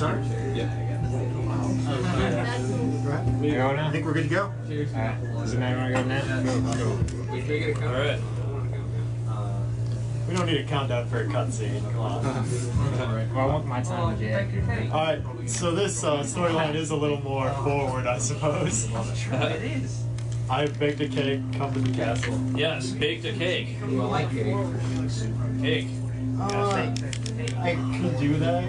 start? I think we're good to go. Does anybody want to go net? Go. Alright. We don't need a countdown for a cutscene. Come on. Well, I want my time to jack. Alright, so this storyline is a little more forward, I suppose. It is. I baked a cake, come to the castle. Yes, baked a cake. You like cake? Cake. I could do that.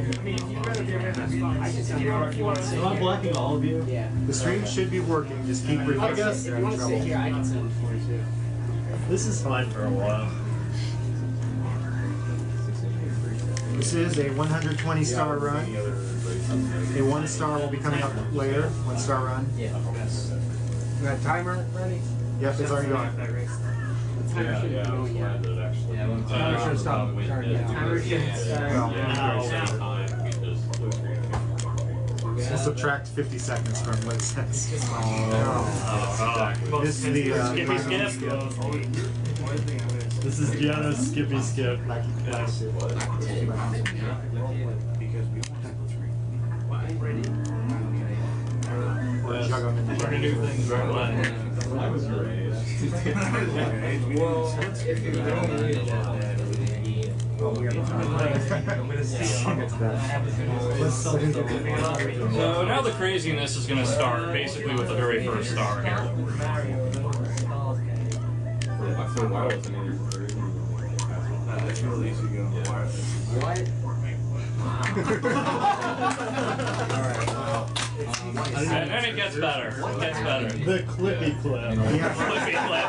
So I'm blocking all of you. Yeah. The stream should be working. Just keep reading. I guess If you want to sit here, I can sit for you too. this is fine for a while. This is a 120 star run. A 1 star will be coming up later. 1 star run. Yeah. You got a timer ready? Yep, it's already on. Timer should stop. Timer should start. We'll subtract 50 seconds from what it says. Well, This is the Skippy skip. This is Jiano's Skippy Skip. Or jug them in the We're gonna do things right away. Well, if you don't need it, So now the craziness is going to start basically with the very first star here. And then it gets better. It gets better. The Clippy Clip. Flippy flip.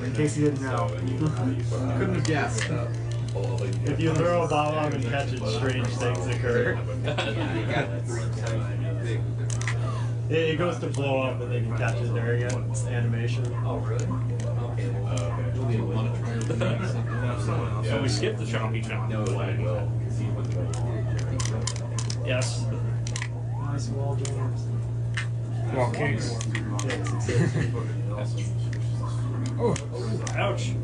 In case you didn't know. couldn't have guessed. If you throw a bomb and catch it, strange things occur. It goes to blow up and then you catch it during it. It's animation. Oh, really? So we skipped the chompy chomp. Yes. Nice wall jams. Well, kicks. Ouch.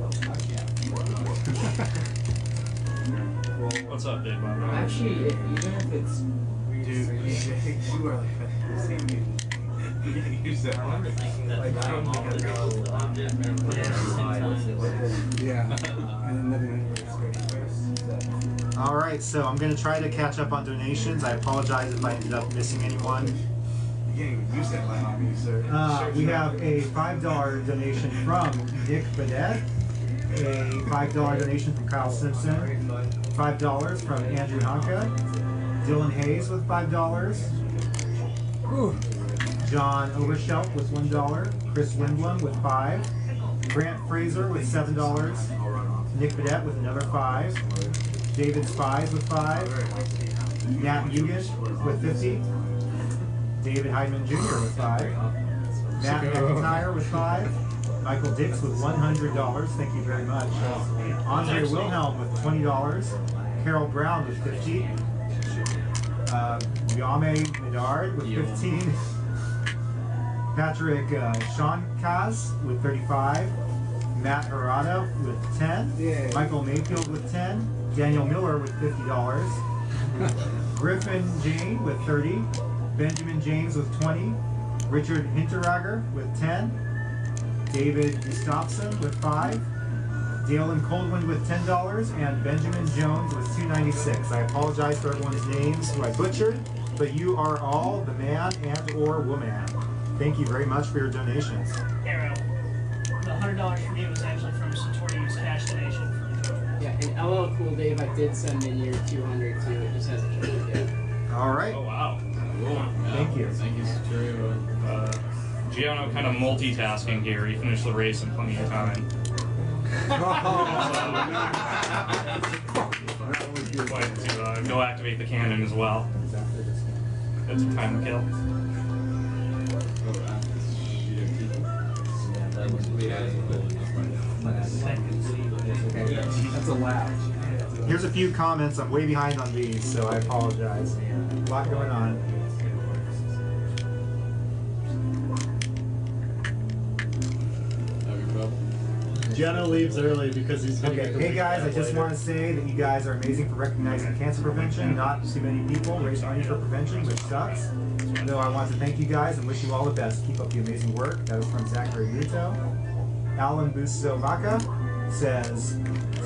What's up, Big Bob? Actually, even if it's... Dude, you are like the same dude. Use that one. Yeah. And then Alright, so I'm going to try to catch up on donations. I apologize if I ended up missing anyone. You can't even use that line on me, sir. We have a $5 donation from Nick Bennett, a $5 donation from Kyle Simpson, $5 from Andrew Honka, Dylan Hayes with $5, John Overshelp with $1, Chris Lindblom with $5, Grant Fraser with $7, Nick Bennett with another $5, David Spies with $5, Nat Ugish with $50, David Heidman Jr. with $5, Matt McIntyre with $5, Michael Dix with $100, thank you very much, Andre Wilhelm with $20, Carol Brown with $50, Yame Medard with $15, Patrick Shankaz with $35, Matt Harada with $10, Michael Mayfield with $10, Daniel Miller with $50, Griffin Jane with $30, Benjamin James with $20, Richard Hinterrager with $10, David Gustafson with $5, Dalen Coldwin with $10, and Benjamin Jones with $2.96. I apologize for everyone's names who I butchered, but you are all the man and or woman. Thank you very much for your donations. Arrow. The $100 from me was actually from Satori's cash donation from Trophy. Yeah, and LL Cool Dave, I did send in your 200 too. It just hasn't turned yet. All right. Oh, wow. Cool. Thank you. Thank you, Saturio. Giano kind of multitasking here. He finished the race in plenty of time. Wait to go activate the cannon as well. That's a time to kill. That's a laugh. Here's a few comments. I'm way behind on these, so I apologize. A lot going on. Jiano leaves early because he's gonna Okay, hey guys, I just want to say that you guys are amazing for recognizing cancer prevention. Not too many people raise money for prevention, which sucks. Though I want to thank you guys and wish you all the best. Keep up the amazing work. That was from Zachary Muto. Alan Busovaka says,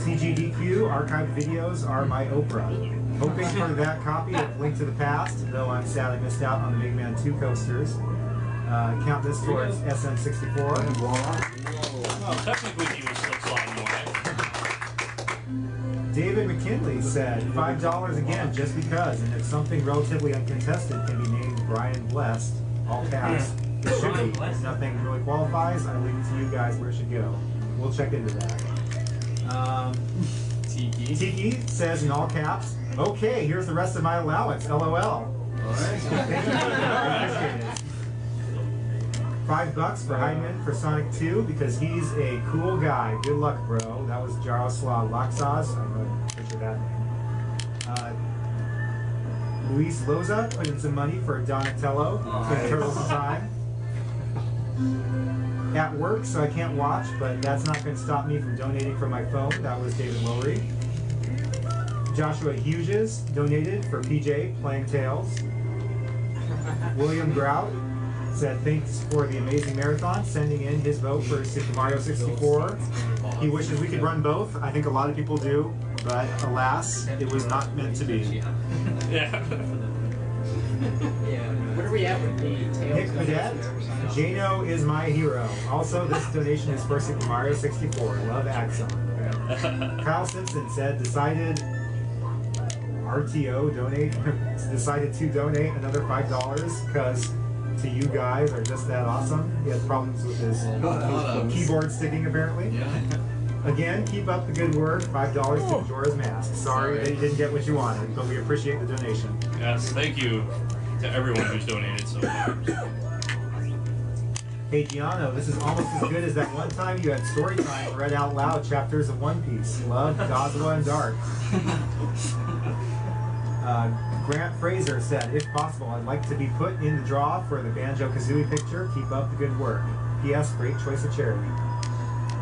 CGDQ archived videos are my Oprah. Hoping for that copy of Link to the Past, though I'm sad I missed out on the Mega Man 2 coasters. Count this towards SN64. Well, technically he was slip sliding away. David McKinley said, $5 again, just because, and if something relatively uncontested can be named Brian Blessed, all caps, it should be. If nothing really qualifies, I leave it to you guys where it should go. We'll check into that. Tiki says in all caps, okay, here's the rest of my allowance, LOL. Thank you. I appreciate it. $5 for Heinemann for Sonic 2 because he's a cool guy. Good luck, bro. That was Jaroslav Laxaz. I know I picture that name. Luis Loza put in some money for Donatello. Nice. Turtles in Time. At work, so I can't watch, but that's not going to stop me from donating from my phone. That was David Lowry. Joshua Hughes donated for PJ playing Tails. William Grout said thanks for the amazing marathon, sending in his vote for Super Mario 64. He wishes we could run both. I think a lot of people do, but alas, it was not meant to be. Yeah. Where are we at with the Tails? Nick Vedette, Jiano is my hero. Also, this donation is for Super Mario 64. Love Axon. Kyle Simpson said decided RTO donate decided to donate another $5 because to you guys are just that awesome. He has problems with his keyboard sticking apparently. Again, keep up the good work. $5 to Majora's Mask. Sorry that you didn't get what you wanted, but we appreciate the donation. Yes, thank you to everyone who's donated so far. Hey Jiano, this is almost as good as that one time you had story time read out loud chapters of One Piece. Love, Goswa, and Dark. Grant Fraser said, if possible, I'd like to be put in the draw for the Banjo-Kazooie picture. Keep up the good work. P.S. Great choice of charity.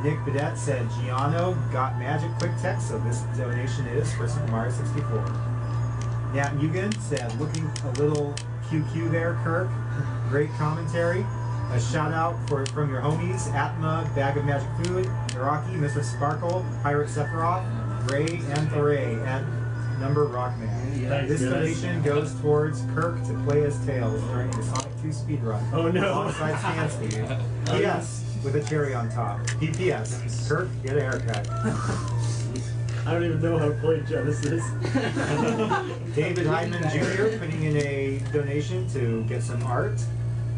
Nick Bedette said, Jiano got magic quick text, so this donation is for Super Mario 64. Nat Mugen said, looking a little QQ there, Kirk. Great commentary. A shout out from your homies, Atma, Bag of Magic Food, Iraqi, Mr. Sparkle, Pirate Sephiroth, Ray, and Thuray, and Number Rockman. This donation goes towards Kirk to play as Tails during the Sonic 2 speedrun. Oh no! Alongside Stansky. P.S. with a cherry on top. P.P.S. Kirk, get a haircut. I don't even know how to play Genesis. David Hyman Jr. putting in a donation to get some art.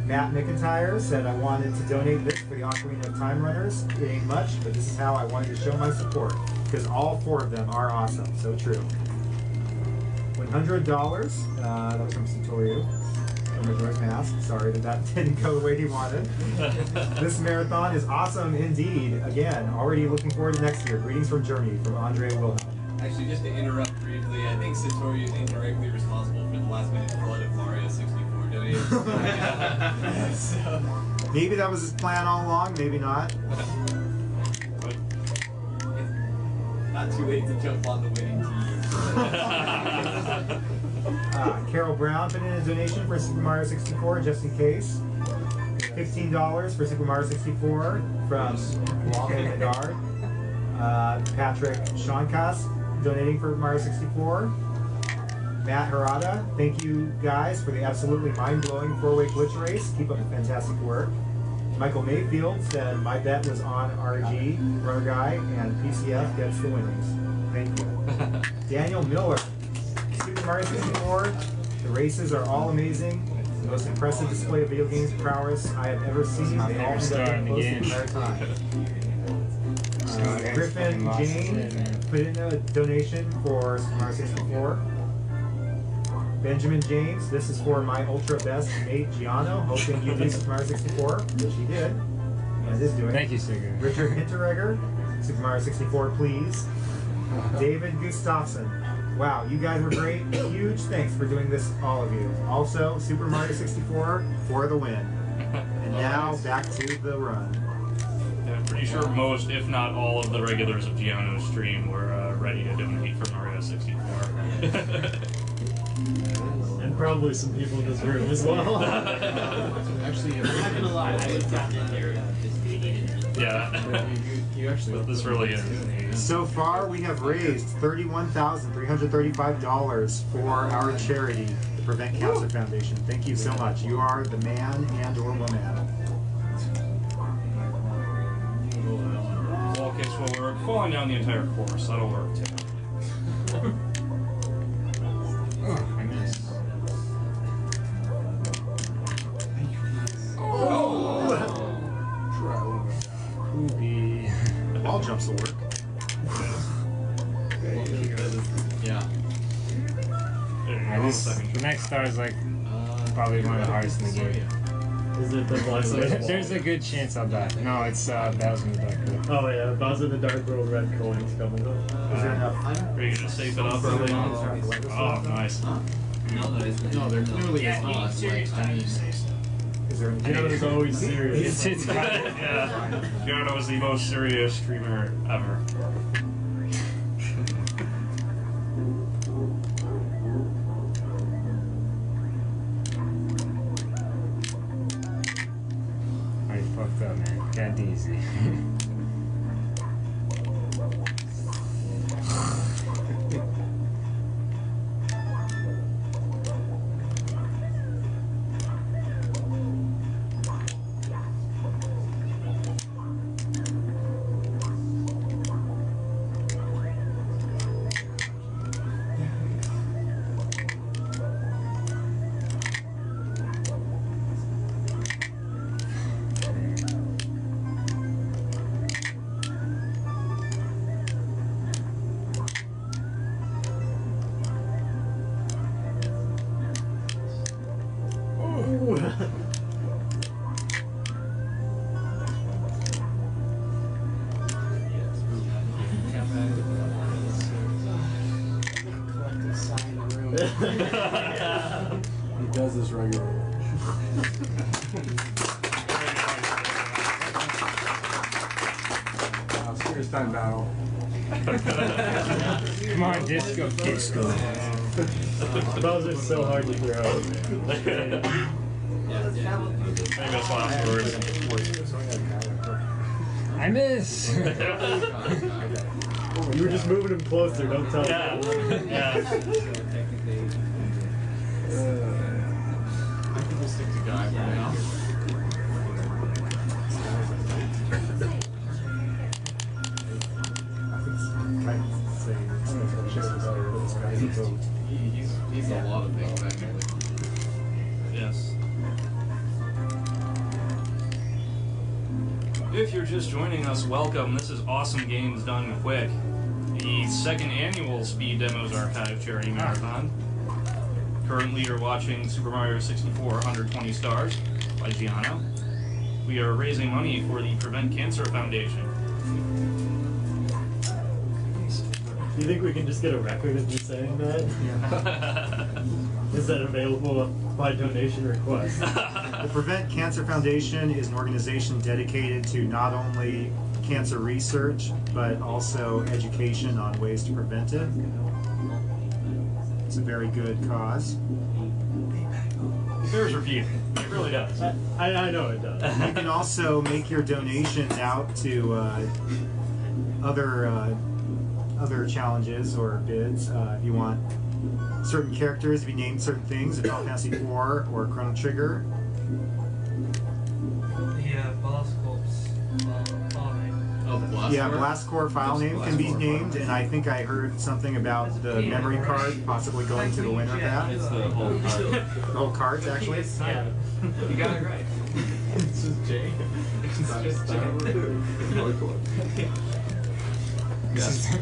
Matt McIntyre said I wanted to donate this for the Ocarina of Time runners. It ain't much, but this is how I wanted to show my support. Because all 4 of them are awesome. So true. $100. That was from Satoru. From Majora's Mask. Sorry that didn't go the way he wanted. This marathon is awesome indeed. Again, already looking forward to next year. Greetings from Germany, from Andre Wilhelm. Actually, just to interrupt briefly, I think Satoru is indirectly responsible for the last minute flood of Mario 64 donations. So. Maybe that was his plan all along, maybe not. Not too late to jump on the winning team. Carol Brown put in a donation for Super Mario 64 just in case. $15 for Super Mario 64 from Wally Medard. Patrick Shonkas donating for Mario 64. Matt Harada, thank you guys for the absolutely mind-blowing 4-way glitch race. Keep up the fantastic work. Michael Mayfield said, my bet was on RG, Runner Guy, and PCF gets the winnings. Thank you. Daniel Miller, Super Mario 64, the races are all amazing. It's the most impressive display of video games prowess I have ever seen. They all end up close the entire time. Griffin Jane put in a donation for Super Mario 64. Benjamin James, this is for my ultra best mate Jiano, hoping you do Super Mario 64, which he did, and is doing. Thank you, Sigurd. Richard Hinteregger, Super Mario 64, please. David Gustafson, wow, you guys were great. Huge thanks for doing this, all of you. Also, Super Mario 64 for the win. And now back to the run. Yeah, I'm pretty sure most, if not all, of the regulars of Jiano's stream were ready to donate for Mario 64. And probably some people in this room as well. Actually, I'm not gonna lie, I would have gotten in there if we needed it. Yeah. you actually. But this really is. So far, we have raised $31,335 for our charity, the Prevent Cancer Foundation. Thank you so much. You are the man and/or woman. Well, okay, so we're falling down the entire course. That'll work too. I missed. Poopy. All jumps will work. Yeah. The next star is like probably one of the hardest in the game. Is it the Bowser? There's a good chance I'll die. No, it's Bowser in the Dark World. Oh yeah, Bowser in the Dark World red coins coming up. Is there enough? Are you gonna safe it up early on? Oh, nice. No, there clearly Yeah, is being not. serious Like, I time mean, to say so. Is there any? Jiano's always serious. It's kind of, Yeah. Jiano was the most serious streamer ever. I fucked up, man. Got easy. Collective sigh in the room. He does this regularly. Serious time battle. Come on, disco. Bowser's so hard to throw. Maybe that's last words. I miss. You were just moving him closer, don't tell Yeah. me. Yeah. I think we'll stick to Guy for now. He's a lot of things actually. Yes. If you're just joining us, welcome. This is Awesome Games Done Quick, the second annual Speed Demos Archive Charity Marathon. Currently, you're watching Super Mario 64 120 Stars by Jiano. We are raising money for the Prevent Cancer Foundation. Do you think we can just get a record of you saying that? Is that available by donation request? The Prevent Cancer Foundation is an organization dedicated to not only cancer research, but also education on ways to prevent it. It's a very good cause. It bears repeating. It really does. I know it does. You can also make your donations out to other challenges or bids. If you want certain characters to be named certain things, Final Fantasy IV or Chrono Trigger. The Boss Corp's file name. Oh, the blast. Yeah, Core? Blast Core file name can be Blast Core named, and I think I heard something about the memory card possibly going to the winner of that. It's the whole card. The whole cards, actually. Yeah. You got it right. It's just Jay. It's just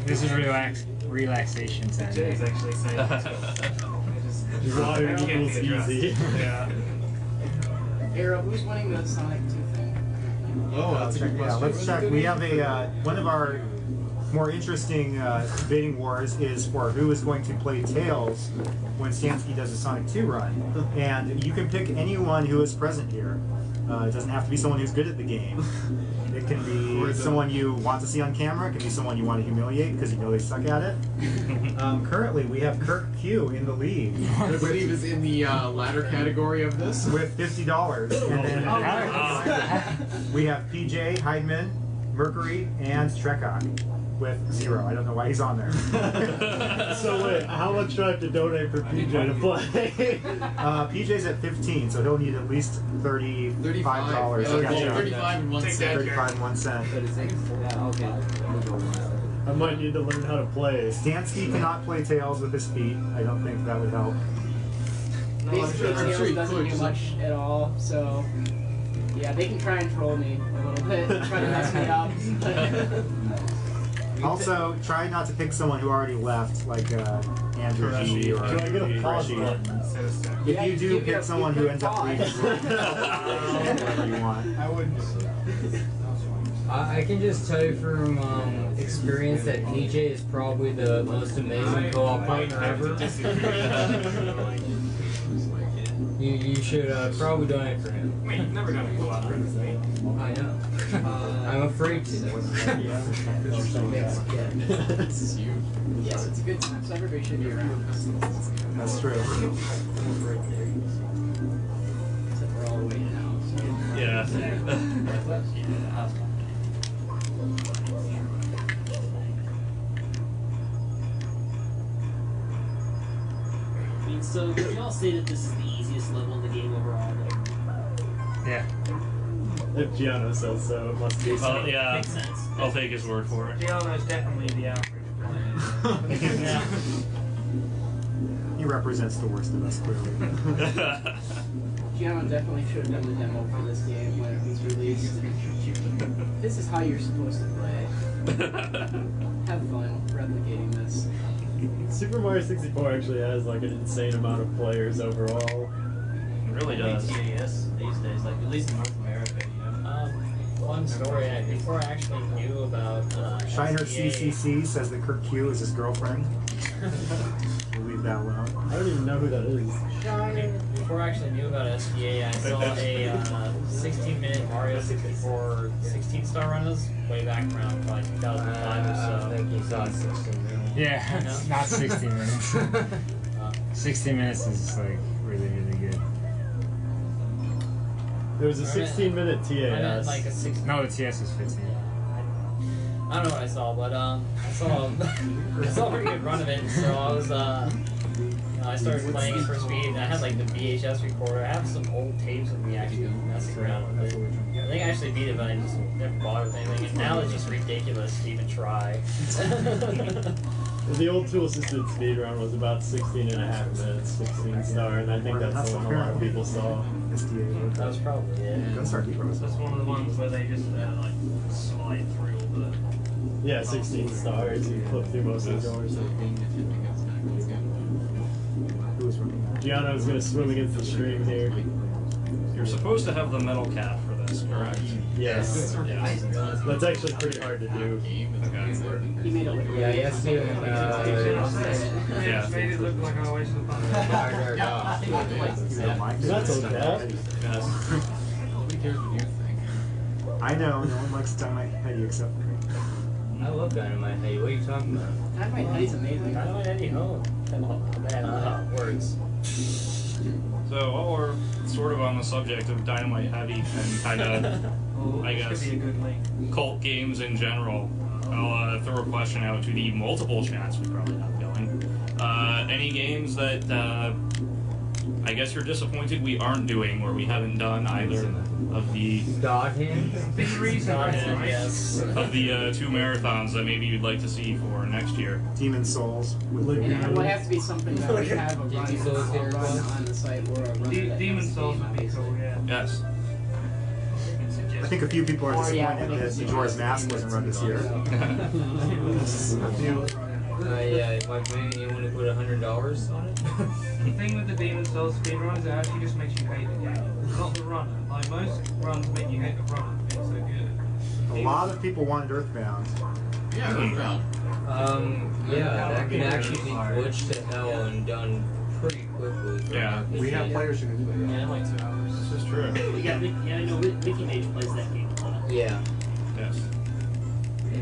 This is relaxation time. Jay's actually saying that too. Water Can't be equals addressed. easy. Yeah. Arrow, who's winning the Sonic 2 thing? Oh, that's a good Yeah, question. let's check. We have a one of our more interesting bidding wars is for who is going to play Tails when Stansky does a Sonic 2 run, and you can pick anyone who is present here. It doesn't have to be someone who's good at the game. It can be someone you want to see on camera. It can be someone you want to humiliate because you know they suck at it. Currently, we have Kirk Q in the lead. I believe is in the latter category of this. With $50. And then we have PJ, Heidman, Mercury, and Trekok with 0. I don't know why he's on there. So wait, how much do I have to donate for PJ to play? PJ's at 15, so he'll need at least $35. Yeah, 35 and 1 cent. 35 and 1 cent. Yeah, okay. I might need to learn how to play. Stansky cannot play tails with his feet. I don't think that would help. Basically, I'm sure Tails he doesn't could, do just much at all, so yeah, they can try and troll me a little bit, try to mess me up. Also, try not to pick someone who already left, like Andrew G or Can I get a pause Rishi. button? If Yeah, you do you pick can- someone you who can ends up pause. leaving, whatever you want. I wouldn't. I can just tell you from experience that PJ is probably the most amazing co-op partner ever. You should probably donate for him. I mean, you're never gonna go out with me. I know. I'm afraid to. Yes, it's a good time, so everybody should be around. That's true. Except we're all waiting now. Yeah. I mean, so would you all say that this is the easiest level in the game overall? Yeah. If Jiano says so, it must be so. Well, yeah. Makes sense. I'll take his word for it. Jiano is definitely the average player. Yeah. He represents the worst of us, clearly. Jiano definitely should have done the demo for this game when it was released. This is how you're supposed to play. Have fun replicating this. Super Mario 64 actually has like an insane amount of players overall. It really does. TAS these days, like at least in North America, you know. Fun story. Before I actually knew about Shiner SDA, CCC says that Kirk Q is his girlfriend. We'll leave that alone. I don't even know who that is. Before I actually knew about SDA, I saw a 16-minute Mario 64 16-star runners way back around like 2005 or so. I think you saw 16 minutes. Yeah, it's not 16 minutes. 16 minutes is like really, really good. There was a 16-minute I meant TAS. like a 16. No, the TS is 15. I don't know what I saw, but I saw I saw a pretty good run of it. So I was I started playing it for speed, and I had like the VHS recorder. I have some old tapes of me actually messing around with it. I think I actually beat it, but I just never bothered with anything. And now it's just ridiculous to even try. The old tool assisted speedrun was about 16 and a half minutes, 16 star, and I think that's the one a lot of people saw. SDA. That was probably it. Gunstar Heroes. That's one of the ones where they just like slide through all the. Yeah, 16 stars, you flip through most of the doors. Who was running that? Giano's gonna swim against the stream here. You're supposed to have the metal cap for this, correct? Yes. Yeah. That's actually pretty hard to do. Okay. He made it look Yeah, you have to do it in Yeah. Made it look like I wasted fun. That's okay. Yes. Nobody cares what you think. I know, no one likes Dynamite Heady except for me. I love Dynamite Heady. What are you talking about? Dynamite Heady's amazing. Dynamite Heady, oh. Man, words. So while we're sort of on the subject of Dynamite Heavy and kind of, I guess, Should be a good link. cult games in general, I'll throw a question out to the multiple chats we probably have going. Any games that I guess you're disappointed we aren't doing, or we haven't done either of the God Hand? Big reason, God right? Hand, yes. of the 2 marathons that maybe you'd like to see for next year? Demon Souls with Yeah, it would have to be something that would have a run, Demon Souls here, run on the site or a run that Demon has Souls to would be cool, yeah. Yes. I think a few people are disappointed that Majora's Mask wasn't run this year. Yeah, like maybe you want to put $100 on it? The thing with the Demon Souls speedruns, it actually just makes you hate the game. Not the runner. Like, most runs make you hate the runner being so good. A lot of people wanted Earthbound. Yeah, Earthbound. Yeah, that can actually be glitched to hell and done pretty quickly. Yeah. We have players who can do that. Yeah, like 2 hours. This is true. Yeah, I know Mickey Mage plays that game a lot. Yeah. Yes.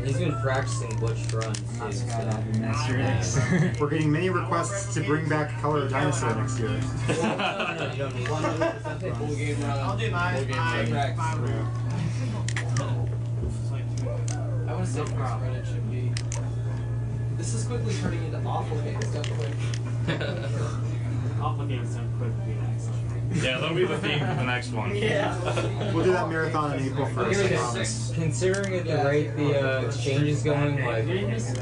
He's been practicing glitched runs too. So. Next year. We're getting many requests to bring back Color of Dinosaur next year. No, you don't need 100% full game run. I'll do mine. Full game Mine. I want to say first run it should be. This is quickly turning into awful games, don't quick. Awful games don't quit would be excellent. Yeah, that'll be the theme for the next one. Yeah. We'll do that marathon on April 1st, I promise. Considering at the rate the exchange is going, like Yes.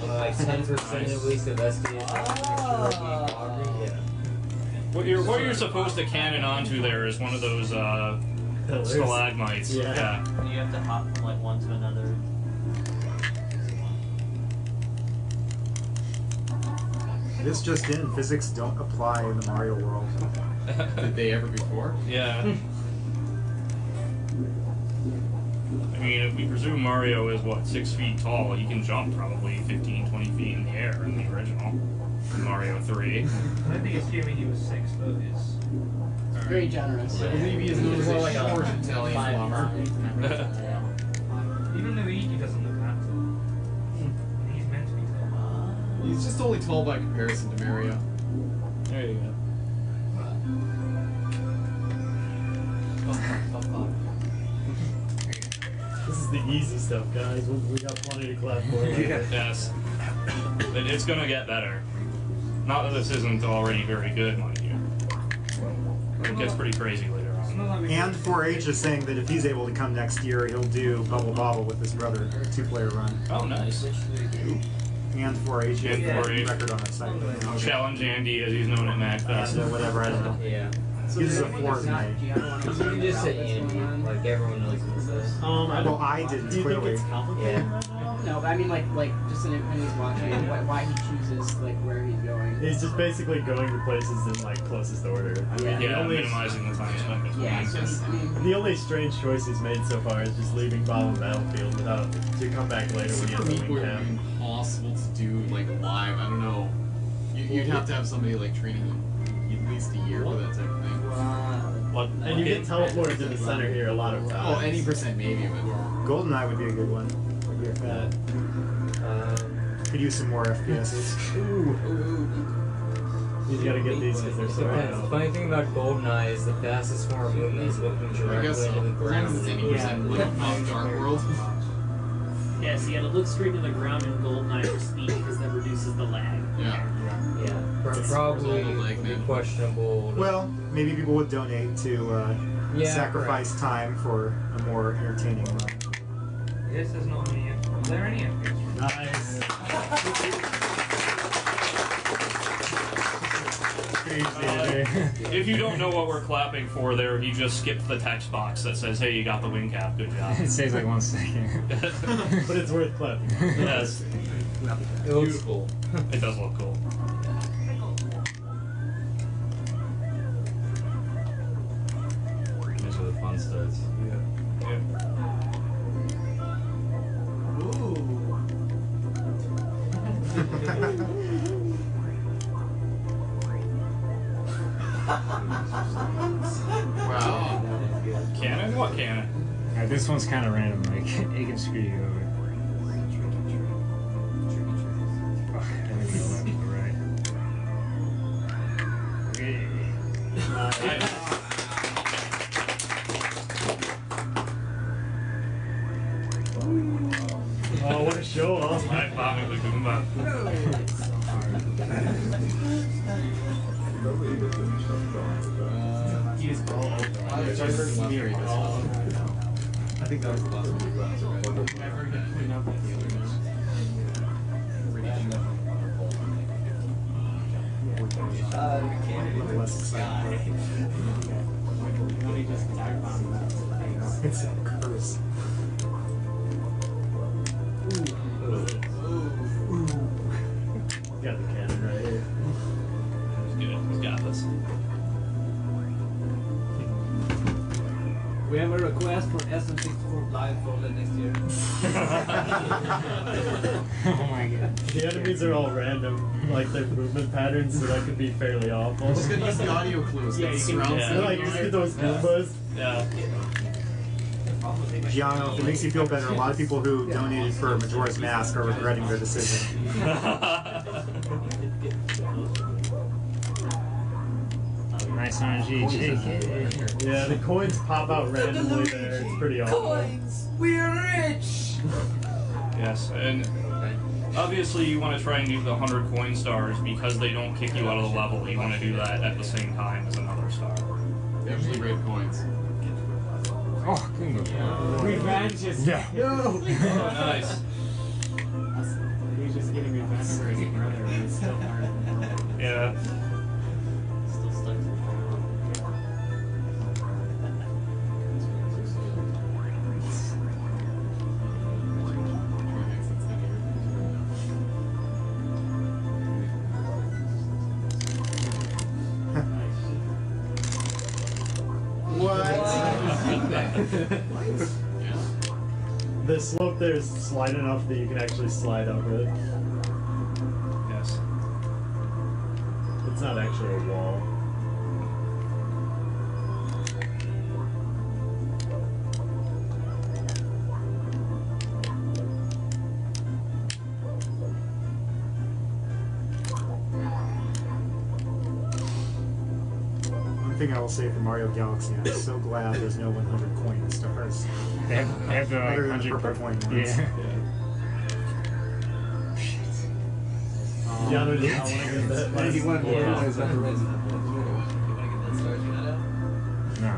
like 10% at least of SDS. What you're supposed to cannon onto there is one of those stalagmites. Yeah. You have to hop from like one to another. This just in, physics don't apply in the Mario world. Did they ever before? Yeah. I mean, if we presume Mario is, what, 6 feet tall, he can jump probably 15, 20 feet in the air in the original. In Mario 3. I don't think assuming he was 6 foot is. Very generous. I believe he is known as a Like a short Italian bomber. Even Luigi doesn't look that tall. He's meant to be tall. He's just only tall by comparison to Mario. There you go. This is the easy stuff, guys. We got plenty to clap for. Yes. It's gonna get better. Not that this isn't already very good, mind you. It gets pretty crazy later on. And 4H is saying that if he's able to come next year, he'll do Bubble Bobble with his brother, 2-player run. Oh, nice. And 4H is And 4H. record on that site. Challenge Andy, as he's known at MagFest. And whatever, I don't know. Yeah. He's a 4 tonight. You can just say Andy, like everyone knows who this is. Well, I didn't, clearly. Yeah. No, but I mean like just when he's watching, why he chooses like where he's going. He's just basically going to places in like closest order. I mean, the Yeah, only minimizing the time spent between. Yeah, so I mean, the only strange choice he's made so far is just leaving Bob on the battlefield without to come back later when he has a wing Would cap. be impossible to do like live. I don't know. You'd have to have somebody like training you at least a year for that type of thing. And you get teleported to the center here a lot of times. Oh, any percent maybe, but GoldenEye would be a good one. Would be a fan. Could use some more FPSs. You gotta get these because they're so Depends. The funny thing about GoldenEye is the fastest form of movement is looking I directly guess so. into the As long as ground. it's any percent like Dark World. Yeah, so you gotta look straight to the ground in GoldenEye for speed because that reduces the lag. Yeah. Yeah, probably Like, would be man. questionable. Well, maybe people would donate to Yeah, sacrifice time for a more entertaining run. Yes, there's not many. Are there any FPS? Nice. If you don't know what we're clapping for there, he just skipped the text box that says, hey, you got the wing cap, good job. It saves like 1 second. But it's worth clapping. Yes, It looks cool. it does look cool. These are the fun studs. Wow. Cannon? What cannon? This one's kind of random, like, it can screw you over. Oh, I think we left to the right. Okay. Oh, what a show off. Live bombing the Goomba. I think that was the last one you got. Never gonna clean up with Less exciting. It's a curse. Got the cannon right here. He's good. He's got this. We have a request for SM64 blindfolded next year. Oh my god. The enemies are all random, like their movement patterns, so that could be fairly awful. Just gonna use the audio clues. Yeah, you can- surround yeah. sound. Like, just get those Goombas. Yeah. Jiano, if it makes you feel better, a lot of people who donated for Majora's Mask are regretting their decision. Nice energy, JK. Yeah, the coins pop out randomly there. It's pretty awesome. We're rich! Yes, and obviously you want to try and do the 100 coin stars because they don't kick you out of the level. You want to do that at the same time as another star. Usually red coins. Oh, good. Revenge is. Yeah. Oh, nice. He's just getting revenge for his brother. He's still part of the world. Yeah. Still stuck to the ground. The slope there is slight enough that you can actually slide up it. Yes. It's not actually a wall. One thing I will say for Mario Galaxy, I'm so glad there's no 100 coin stars. They have the like Other than 100 purple coin ones. Yeah. Jiano did not want to get that. He wanted more coins on the red. You want to get that star Jiano? No.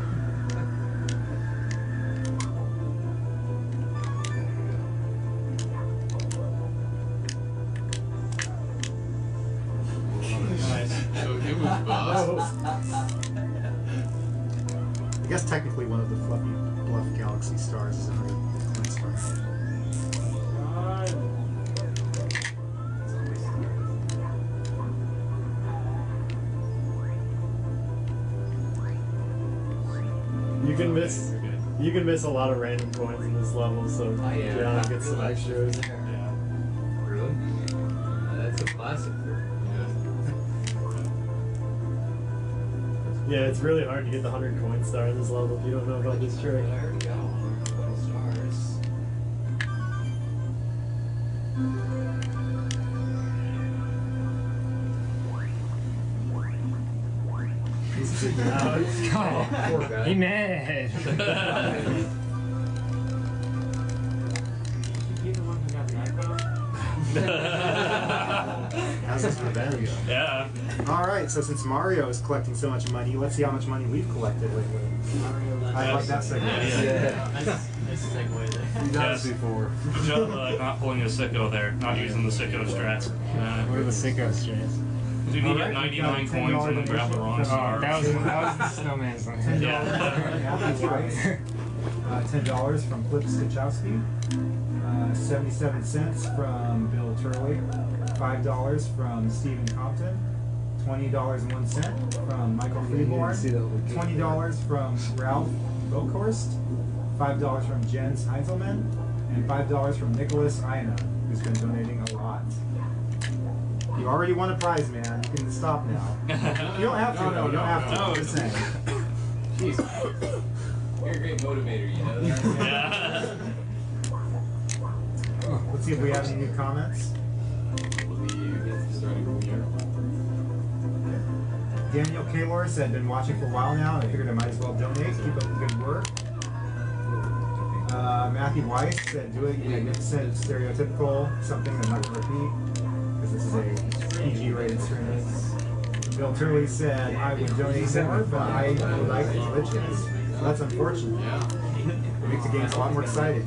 Nice. Okay, move boss. I guess technically one of the fluffy bluff Galaxy stars is 100 coin stars. You can miss a lot of random coins in this level, so yeah. Jiano gets some extras. Yeah. Really? That's a classic. Yeah, it's really hard to get the 100 coin star in this level if you don't know about this trick. I already got one. Couple stars. Oh, Poor guy. he mad. You the one who got the iPhone? How's this revenge? Yeah. Alright, so since Mario is collecting so much money, let's see how much money we've collected lately. I like that segment. Nice segue there. You've done Yes. this before. Good job not pulling a sicko there, not using the sicko strats. What are the sicko strats? Didn't you get Alright, we've 99 got coins and then grab the wrong $10 star? That was the snowman's one. Yeah. $10 from Clip Skachowski, 77 cents from Bill Turley, $5 from Stephen Compton, $20.01 from Michael Freeborn, $20 from Ralph Bokhorst, $5 from Jens Heinzelman, and $5 from Nicholas Iana, who's been donating a lot. You already won a prize, man. You can stop now. You don't have to, though. You don't have to. I'm just saying. Jeez. You're a great motivator, you know that? Yeah. Let's see if we have any new comments. Starting from here. Daniel Kaylor said, been watching for a while now, and I figured I might as well donate. Keep up the good work. Matthew Weiss said, do it, you magnificent, stereotypical, something I'm not going to repeat, because this is a PG-rated stream. Bill Turley said, I would donate more, but I would like glitches. So that's unfortunate. Yeah. It makes the game a lot more exciting.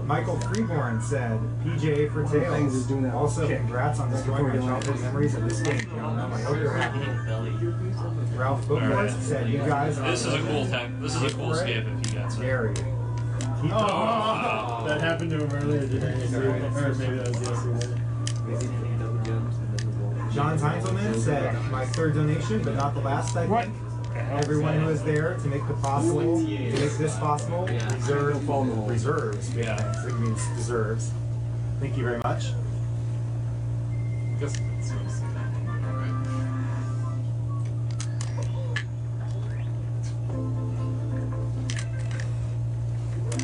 Michael Freeborn said, PJ for Tails. Also, congrats on destroying my childhood memories of this game. I hope you're happy. Ralph Bookworth said, you guys are... This is a cool This is a cool skip if you got it. Gary. That happened to him earlier today. Or maybe that was yesterday. John Heinzelman said, my third donation, but not the last, I think. Everyone who is there to make the possible, to make this possible, reserves. Yeah. I think it means deserves. Thank you very much. I guess it's sort of see that one.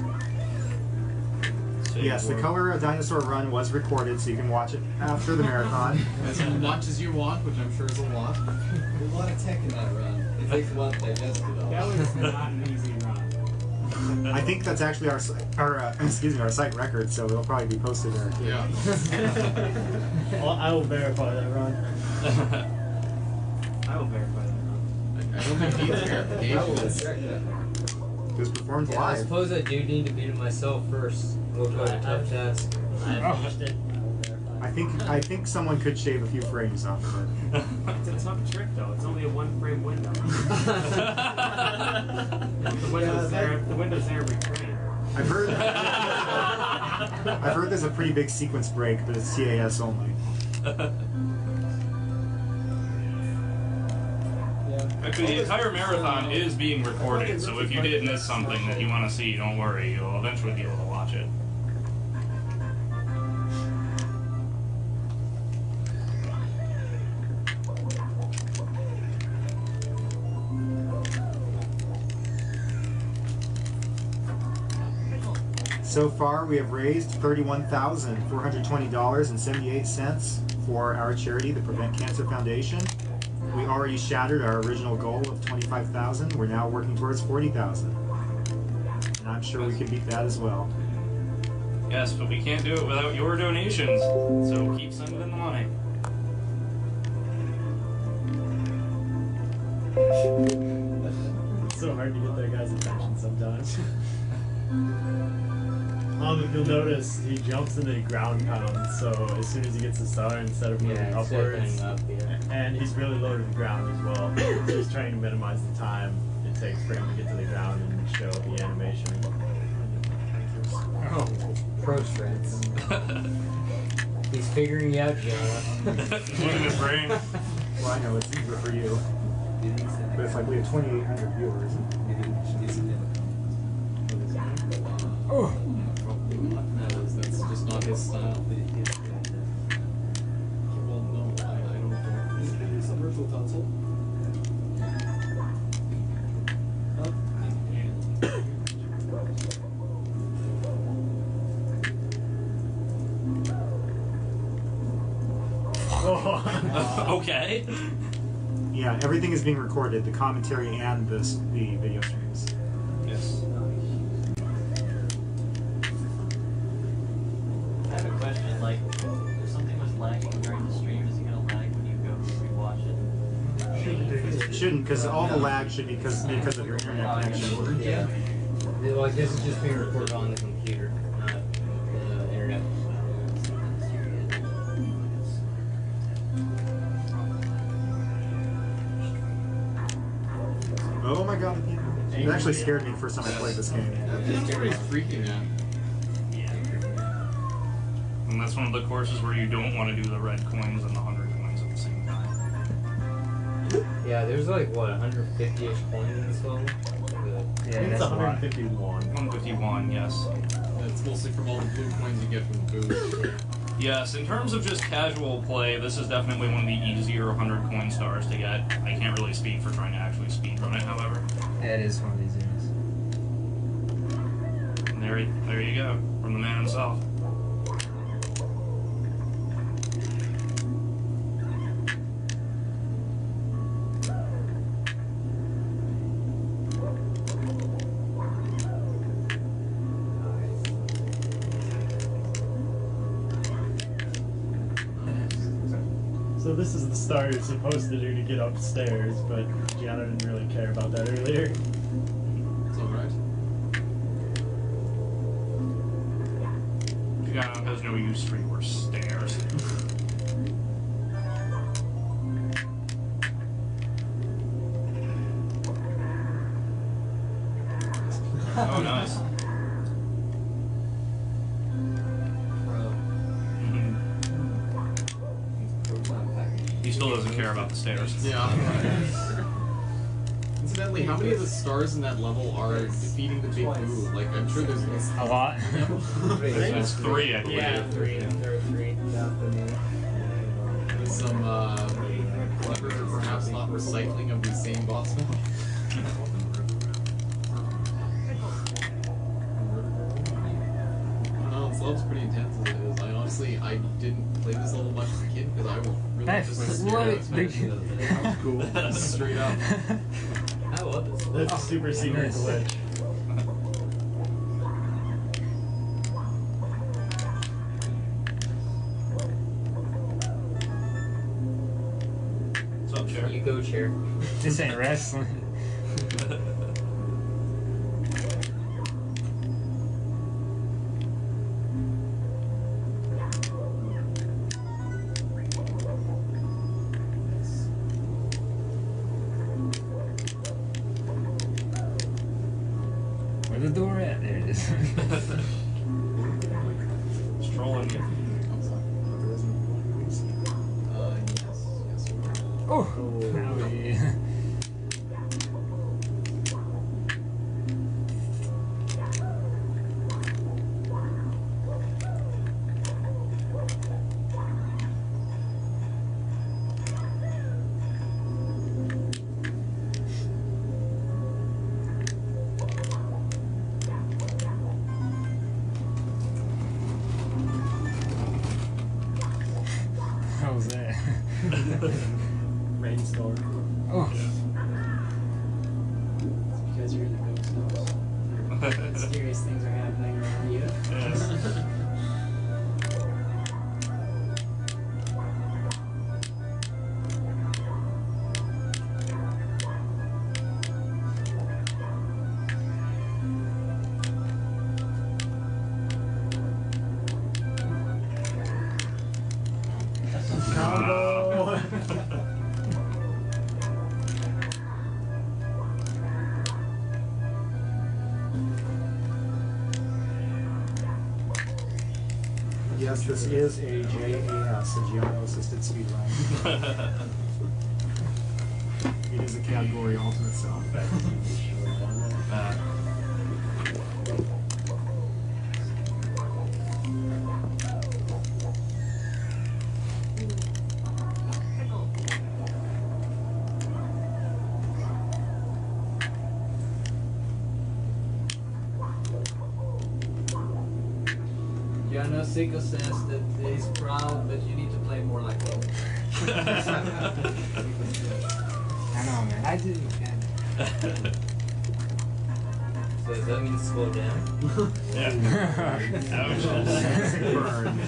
Alright. Yes, the Color of Dinosaur run was recorded, so you can watch it after the marathon. As much as you want, which I'm sure is a lot. There's a lot of tech in that run. It takes a while to digest it all. That was not an easy run. I think that's actually our site record, so it'll probably be posted there. Yeah. I will verify that, Ron. I will verify that run. I don't think needs verification. It was performed I live. suppose I do need to beat it myself first. We'll try a tough task. I have finished it. I will verify. I think someone could shave a few frames off of it. It's not a trick though. It's only a 1 frame window. The window's there. The window's there every frame. I've heard there's a pretty big sequence break, but it's CAS only. Actually, the entire marathon is being recorded, so if you did miss something that you want to see, don't worry, you'll eventually be able to watch it. So far, we have raised $31,420.78 for our charity, the Prevent Cancer Foundation. We already shattered our original goal of $25,000. We're now working towards $40,000. And I'm sure we can beat that as well. Yes, but we can't do it without your donations, so keep sending in the money. It's so hard to get that guy's attention sometimes. If you'll notice, he jumps into the ground pound, so as soon as he gets the star, instead of moving upwards, and he's really low to the ground as well. So he's trying to minimize the time it takes for him to get to the ground and show the animation. Oh, pro strengths. He's figuring you out, Jiano. Look at his brain. Well, I know it's easier for you. But it's like we have 2,800 viewers. Oh. That's just not his style. Well, no, I don't. Some virtual console. Okay. Yeah, everything is being recorded, the commentary and the video streams. Yes. I have a question. Like, if something was lagging during the stream, is it gonna lag when you go rewatch it? It shouldn't, because all the lag should be because of your internet connection. Yeah. Well, I guess it's just being recorded on the computer, not the internet. Oh my god, it actually scared me the first time I played this game. Everybody's freaking out. And that's one of the courses where you don't want to do the red coins and the 100 coins at the same time. Yeah, there's like, what, 150-ish coins in this level? Yeah, it's 151. 151, yes. That's mostly from all the blue coins you get from the booth. Yes, in terms of just casual play, this is definitely one of the easier 100 coin stars to get. I can't really speak for trying to actually speedrun it, however. Yeah, it is one of these years. And there you go, from the man himself. So this is the star you're supposed to do to get upstairs, but Jiano didn't really care about that earlier. It's alright. Jiano has no use for your stairs. Oh, nice. He still doesn't care about the stairs. Yeah. Incidentally, how many of the stars in that level are defeating the big boo? Like, I'm sure there's a lot. It's 3, I believe. Yeah, 3. There are 3. There's some clever, perhaps not recycling of the same boss mode. No, it's love I didn't play this level much as a kid because I was really That's just what? scared of it. Cool. Straight up. I love this. That's a super secret nice. glitch. What's up, Chair? You go, chair. This ain't wrestling. Where's the door at? There it is. Strolling. Yes. Oh! Oh, yeah. How was that? Rainstorm. Oh! It's because you're in the ghost house. Mysterious things are happening around you. Yes. Combo! Yes, this is a JAS, a Jiano assisted speedrun. It is a category all to itself. Jiano Seiko says that he's proud, but you need to play more like him. I know, man. I do. So does that mean slow down? Yeah. Classic burn.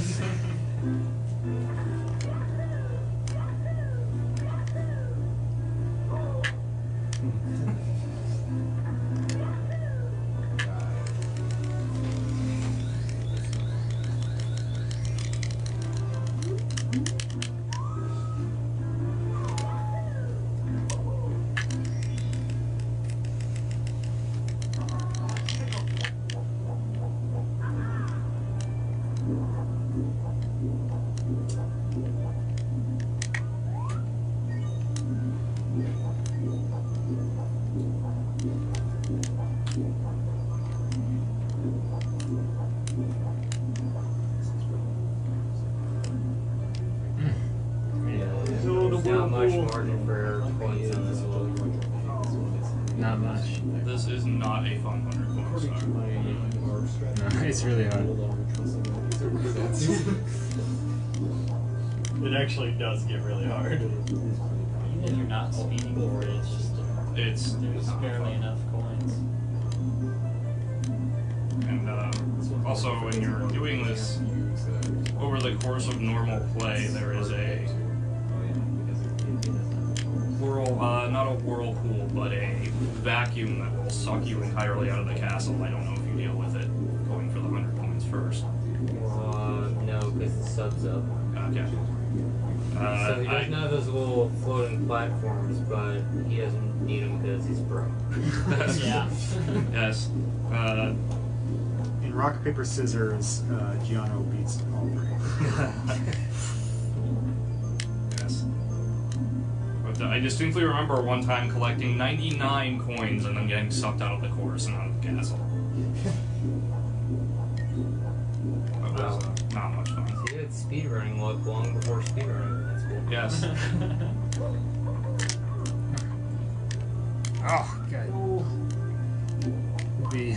There's not much margin for error points on this one. Not much. This is not a fun 100 point star. No, it's really hard. It actually does get really hard. Even if you're not speeding for it, it's just It's there's barely enough coins. and also when you're doing this over the course of normal play, there is a not a whirlpool, but a vacuum that will suck you entirely out of the castle. I don't know if you deal with it going for the 100 points first. No, because the sub's up. Okay. So he doesn't have those little floating platforms, but he doesn't need them because he's broke. Yeah. Yes. In rock, paper, scissors, Jiano beats all three. Yes. But I distinctly remember one time collecting 99 coins and then getting sucked out of the course and out of the castle. That was not much fun. He had speedrunning luck long before speedrunning. That's cool. Yes. Oh, God. Be.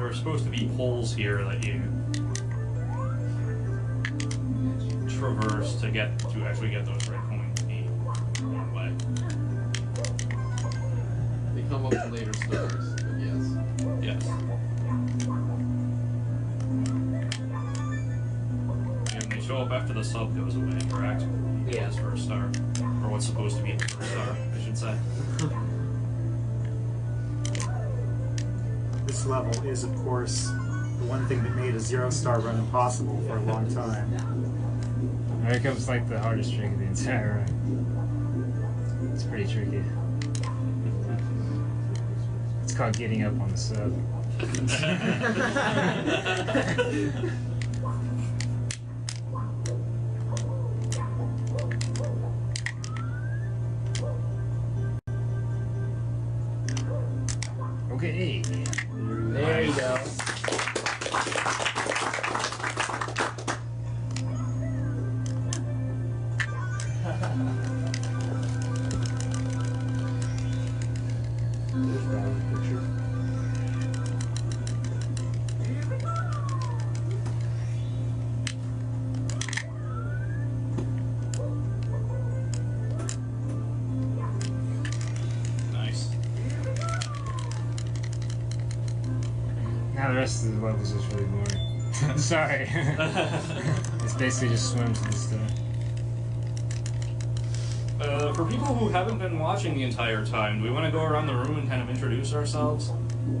are supposed to be holes here that you traverse to actually get those red coins the one way. They come up with later stars, but yes. Yes. And they show up after the sub goes away, correct? Yeah. His first star. Or what's supposed to be the first star, I should say. This level is, of course, the one thing that made a 0-star run impossible for a long time. Here comes like the hardest trick of the entire run. It's pretty tricky. It's called getting up on the sub. Okay. There you go. Nice. Now the rest of the levels is really boring. Sorry. It's basically just swim to the stuff. For people who haven't been watching the entire time, do we want to go around the room and kind of introduce ourselves?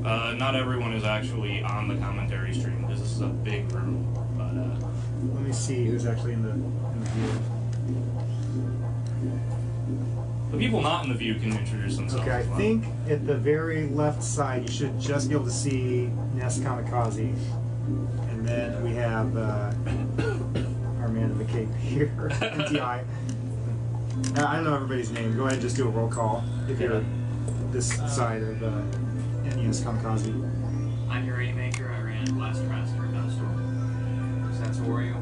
Not everyone is actually on the commentary stream because this is a big room. But Let me see who's actually in the view. the people not in the view can introduce themselves. Okay, I as well. think at the very left side you should just be able to see Nest Kamikaze. And then we have our man in the cape here, NTI. I don't know everybody's name. Go ahead and just do a roll call if you're this side of NES Kamikaze. I'm your Rainmaker. I ran Blast Master and Duststorm. Sansorio.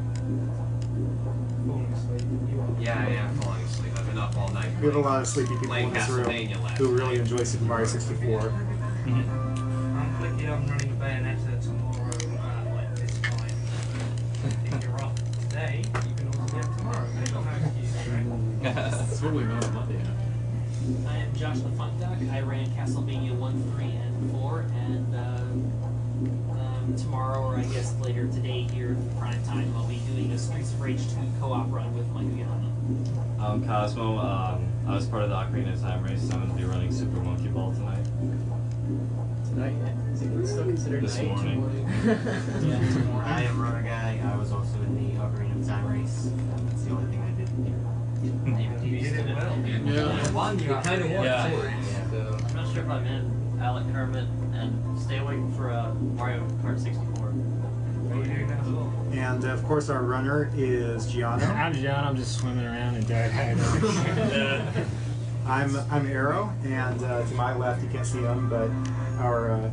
Falling asleep. You are. Yeah, I am falling asleep. I've been up all night. We have a lot of sleepy people Playing in this room Castlevania last who really night. enjoy Super Mario 64. I'm thinking I'm running Bayonetta tomorrow like this time. If you're off today, you can also get it tomorrow. There's no excuse, right? It's totally not a Monday. I am Josh the Fun Duck. I ran Castlevania 1, 3, and 4, and tomorrow, or I guess later today here at prime time, I'll be doing a Streets of Rage 2 co-op run with my Jiano. I'm Cosmo. I was part of the Ocarina of Time race. I'm going to be running Super Monkey Ball tonight. Tonight, is it still considered This night? morning. Yeah, tomorrow. I am Runner Guy. I was also in the Ocarina of Time race. That's the only thing I did here. You did it well. Yeah. One, you kind of won Yeah. too. So, I'm not sure if I'm in Alec Kermit, and stay away for Mario Kart 64. What are you doing now as well? And of course our runner is Jiano. I'm John. I'm just swimming around and diving. I'm Arrow, and to my left you can't see him, but our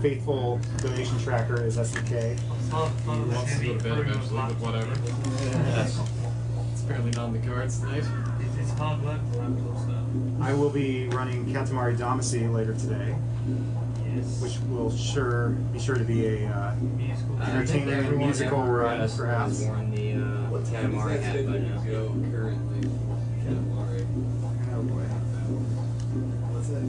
faithful donation tracker is SNK. It's hard He fun with wants to heavy go to bed programs eventually, like but whatever. It's apparently not in the cards tonight. It's hard work for laptop stuff. I will be running Katamari Damacy later today, Yes. which will be sure to be a Musical. entertaining and musical run, perhaps. worn the What time is Katamari that hat by scheduled now. to go currently? Katamari. Oh boy. What's that?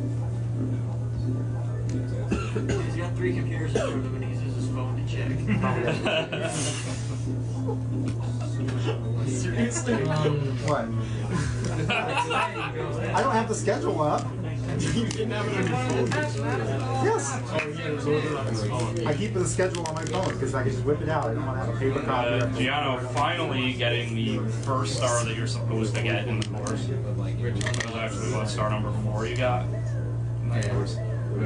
He's got 3 computers in front of him, and he uses his phone to check. Seriously? What? I don't have the schedule up. You didn't have it on your phone? Yes. Oh, yeah, it was ordered on his phone. I keep the schedule on my phone because I can just whip it out. I don't want to have a paper copy. Giano finally getting the first star that you're supposed to get in the course. Which was actually what star number 4 you got in the course.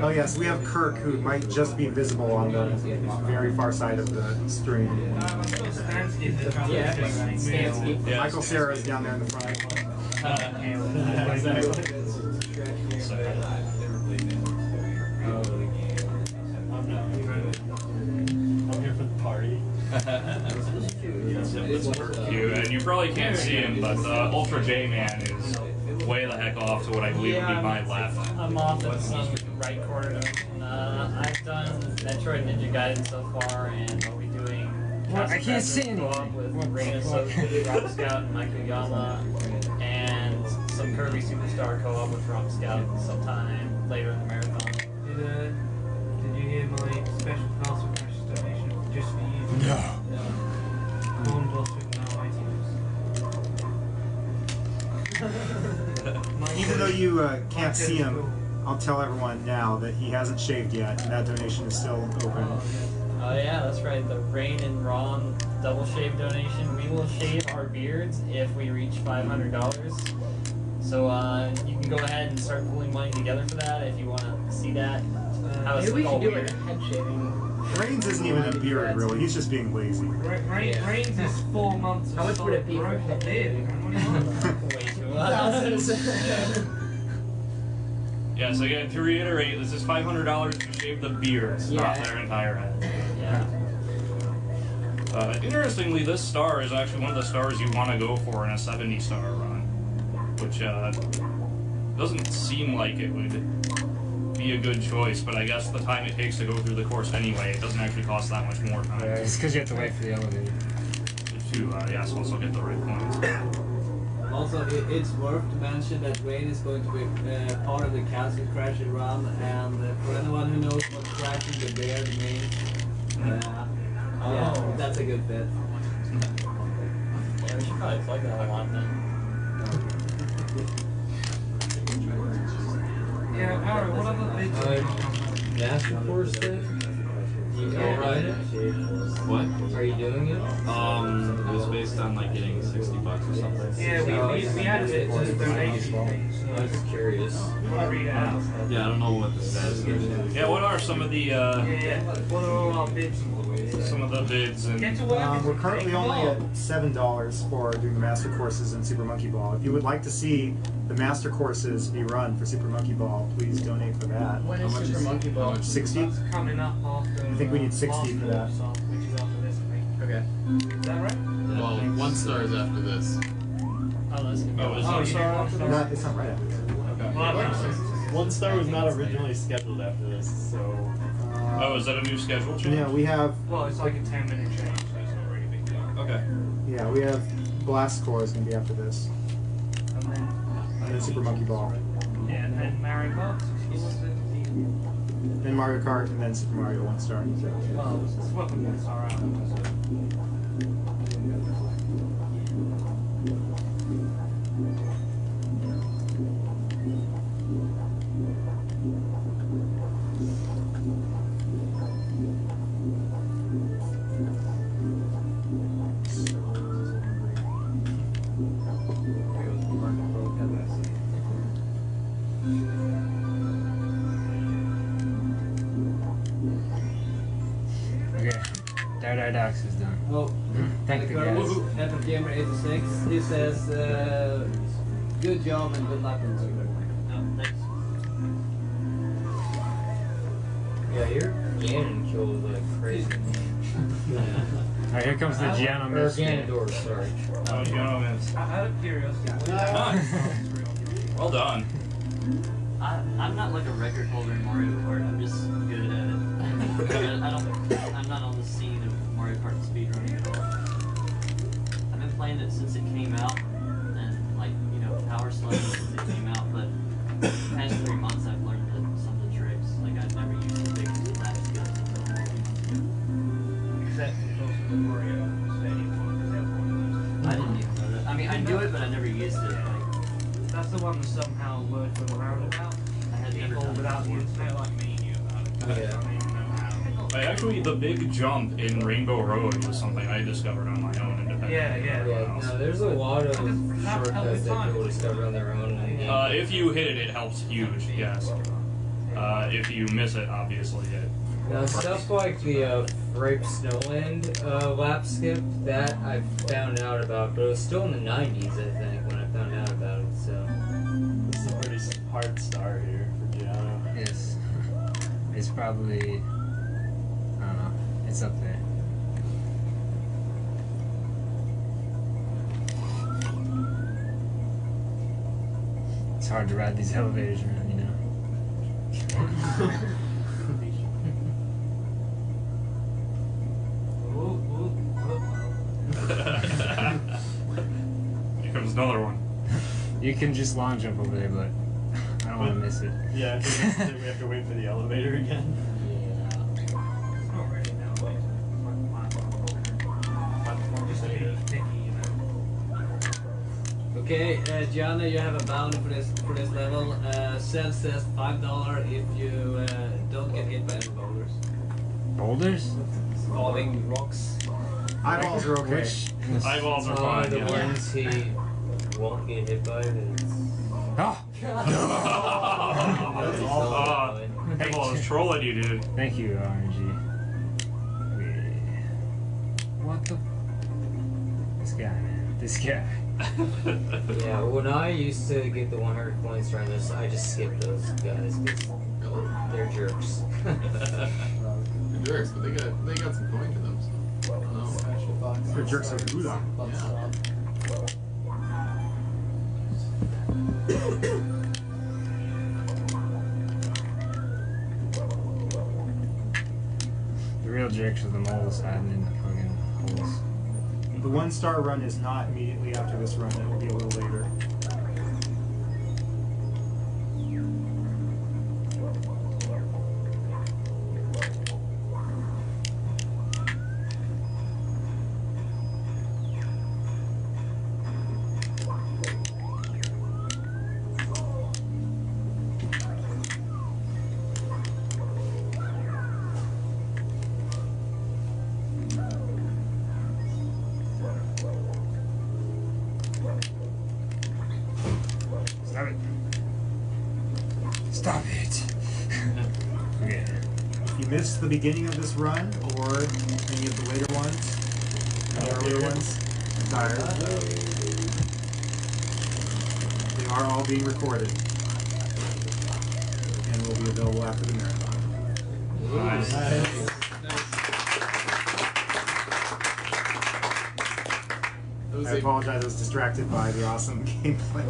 Oh yes, we have Kirk who might just be visible on the very far side of the stream. I'm still Stansky. Yeah, Stansky. Yeah. Michael Sarah is down there in the front. I'm here for the party. And you probably can't see him, but Ultra J Man is way the heck off to what I believe would be my left. I'm off in some right corner. I've done Metroid Ninja Gaiden so far, and I'll be doing. What? I can't see anything. Co-op with Rain Associated, Rock Scout, and Michael Yama, and some Kirby Superstar co-op with Rock Scout sometime later in the marathon. Did you hear my special class request donation just for you? No. One boss with no items. Even though you can't see him, I'll tell everyone now that he hasn't shaved yet, and that donation is still open. Oh yeah, that's right. The Rain and Ron double shave donation. We will shave our beards if we reach $500. So you can go ahead and start pulling money together for that if you want to see that. How it's Maybe we all should do weird. like a head shaving. Reigns isn't even a beard, really. He's just being lazy. Reigns is 4 months of How much would it be for a growth head of beard. Way too much. Yes, again, to reiterate, this is $500 to shave the beards, not their entire head. Yeah. Interestingly, this star is actually one of the stars you want to go for in a 70-star run, which doesn't seem like it would be a good choice, but I guess the time it takes to go through the course anyway, it doesn't actually cost that much more time. Yeah, it's because you have to wait for the elevator. To, yes, also get the right points. Also, it's worth to mention that Rain is going to be part of the Castle Crasher run, and for anyone who knows what crashing the bear means, yeah, that's a good bet. Yeah, we should probably plug that a lot then. Yeah, Harry, what other videos? Master Course thing? You go ride it? What? Are you doing it? It was based on like getting $60 or something. Yeah, we added it to the donation thing. I was just curious. Read it out. Yeah, I don't know what the status is. Yeah, what are some of the Yeah, what are all our bids? some of the bids and Get to work. We're currently only at $7 for doing the master courses in Super Monkey Ball. If you would like to see the master courses be run for Super Monkey Ball, please donate for that. When is Super Monkey Ball? 60? That's coming up after. I think we need 60 for that. Which is after this, I think. Okay. Is that right? Well, 1 star is after this. Oh, that's good. Oh, is Oh, it? you do 1 star? No, it's not right after that. Well, that makes sense. 1 star was not originally scheduled after this, so. Oh, is that a new schedule change? Yeah, we have. Well, it's like a 10-minute change, so it's not really a big deal. Okay. Yeah, we have Blast Core is going to be after this, And and then Super Monkey Ball, yeah, and then Mario Kart. then Mario Kart, and then Super Mario 1 star. Well, it's what we want are out. Okay. Dox is done. Oh, Thank the guys. Epic Gamer 86. He says, good job and good luck in Super. Oh, thanks. Yeah, your Ganon kill was like crazy. Alright, here comes the Jiano Or miss. Ganondorf, sorry. Oh, Jiano miss. Out of curiosity, what Nice. Well done. I'm not like a record holder in Mario Kart. I'm just good at it. I'm not on the scene of Mario Kart speedrunning at all. I've been playing it since it came out, and like power sliding since it came out. But the past 3 months, I've learned some of the tricks. Like I've never used the big flat skills until Except it's also the Mario Stadium one, because they have one of those. I didn't even know that. I mean, I knew it, but I never used it. Like That's the one that somehow word went around about. I had never People done it without the before. internet like me knew about it. I don't even know how. Actually, the big jump in Rainbow Road was something I discovered on my own independently. Yeah. No, there's a lot of shortcuts that people discover on their own. If you hit it, it helps huge, yes. If you miss it, obviously it. Now, stuff like the Rape Snowland lap skip, that I found out about, but it was still in the 90s, I think, when I found out about it, so. This is a pretty hard star here for Jiano. Yes. It's probably. I don't know. It's up there. It's hard to ride these elevators around, you know. Here comes another one. You can just long jump over there, but I don't want to miss it. Yeah, because we have to wait for the elevator again. It's not really now, but it's just a bit sticky, you know. Okay, Jiano, you have a bounty for this level. Seth says $5 if you don't get hit by any boulders. Boulders? Falling rocks. Eyeballs are okay. Eyeballs are fine. The Yeah. ones he won't get hit by. Oh! That's awful. Hey, well, I was trolling you, dude. Thank you, RNG. What the? This guy, man. This guy. Yeah, when I used to get the 100 points around this, I just skipped those guys because they're jerks. They're jerks, but they got some coin to them. So. I don't know. They're jerks of who though? The real jerks are the moles hiding in the fucking holes. The 1-star run is not immediately after this run. It will be a little later. Stop it. Stop it. Okay. If you missed the beginning of this run or any of the later ones, the earlier ones, I'm tired. They are all being recorded and will be available after the marathon. Nice. I apologize, I was distracted by the awesome gameplay.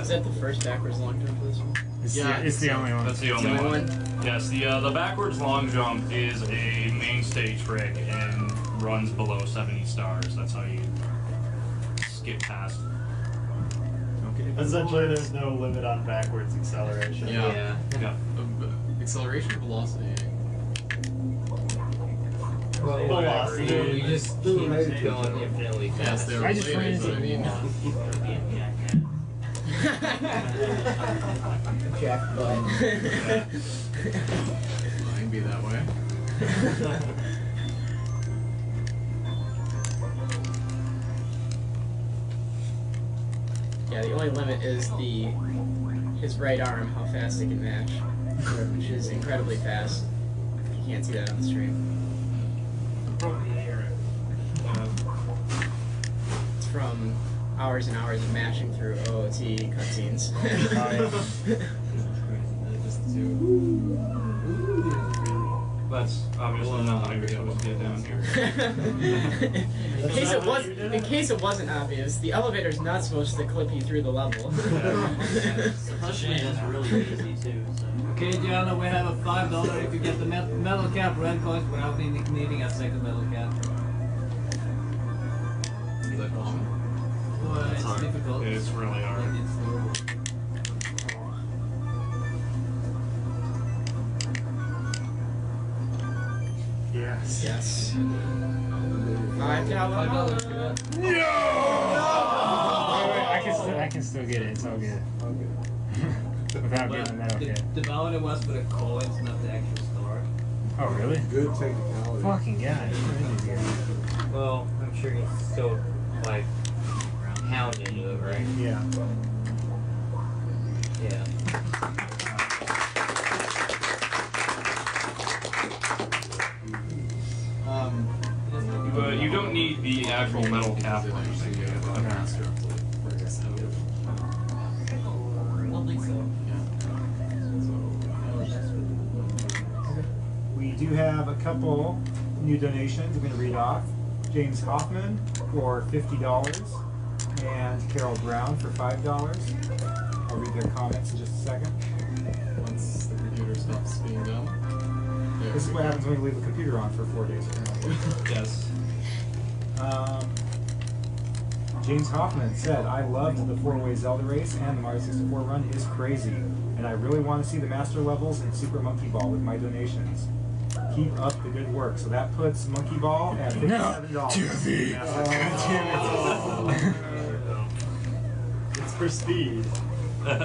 Is that the first backwards long jump for this one? It's the only one. That's the only one. Yes, the backwards long jump is a mainstay trick and runs below 70 stars. That's how you skip past. Essentially, there's no limit on backwards acceleration. Yeah. Yeah. Acceleration, velocity. Well, Velocity. you just keep going infinitely fast. Yes, they're I just related, ran but I mean, Jack butt. I can be that way. Yeah, the only limit is his right arm, how fast it can match, which is incredibly fast. You can't see that on the stream. Probably hear it. It's from hours and hours of mashing through OOT cutscenes. That's obviously not how you're supposed to get down here. In case it wasn't obvious, the elevator's not supposed to clip you through the level. Especially that's really easy too. So. Okay, Jiano, we have a $5 if you get the metal cap red coins without needing a second metal cap. Is that common? Well, it's hard. difficult. It's really hard. But it's doable. Yes. Yes. $5. Wait, I can still get it. It's all good. Without getting the metal cap. The bounty was for the coins, not the actual star. Oh, really? Good technicality. Fucking god. Well, I'm sure you still like pound into it, right? Yeah. Yeah. But you don't need the actual metal cap. I don't think so. We do have a couple new donations I'm going to read off. James Hoffman for $50 and Carol Brown for $5. I'll read their comments in just a second. Once the computer stops being dumb. This is what happens when you leave the computer on for 4 days. Yes. James Hoffman said, I loved the 4-way Zelda race, and the Mario 64 run is crazy. And I really want to see the master levels in Super Monkey Ball with my donations. Keep up the good work. So that puts Monkey Ball at $57. It's for speed.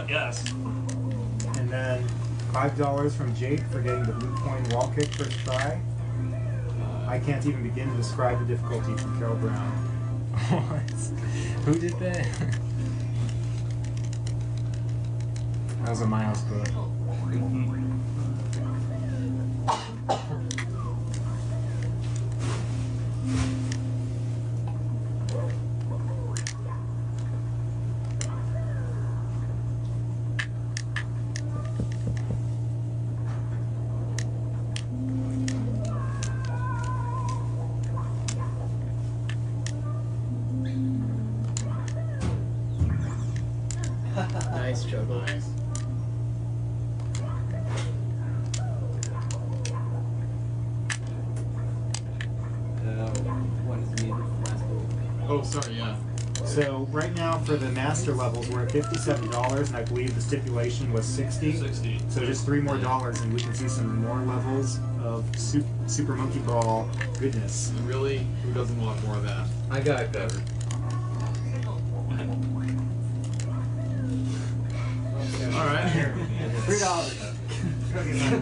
Yes. And then $5 from Jake for getting the blue coin wall kick first try. I can't even begin to describe the difficulty from Carol Brown. What? Who did that? That was a Miles quote. Nice juggle. Nice. What is needed for last goal? Oh, sorry, yeah. So right now for the master levels, we're at $57, and I believe the stipulation was 60. 60. So just $3 more, and we can see some more levels of Super Monkey Ball goodness. And really, who doesn't want more of that? I got it covered. Alright. $3.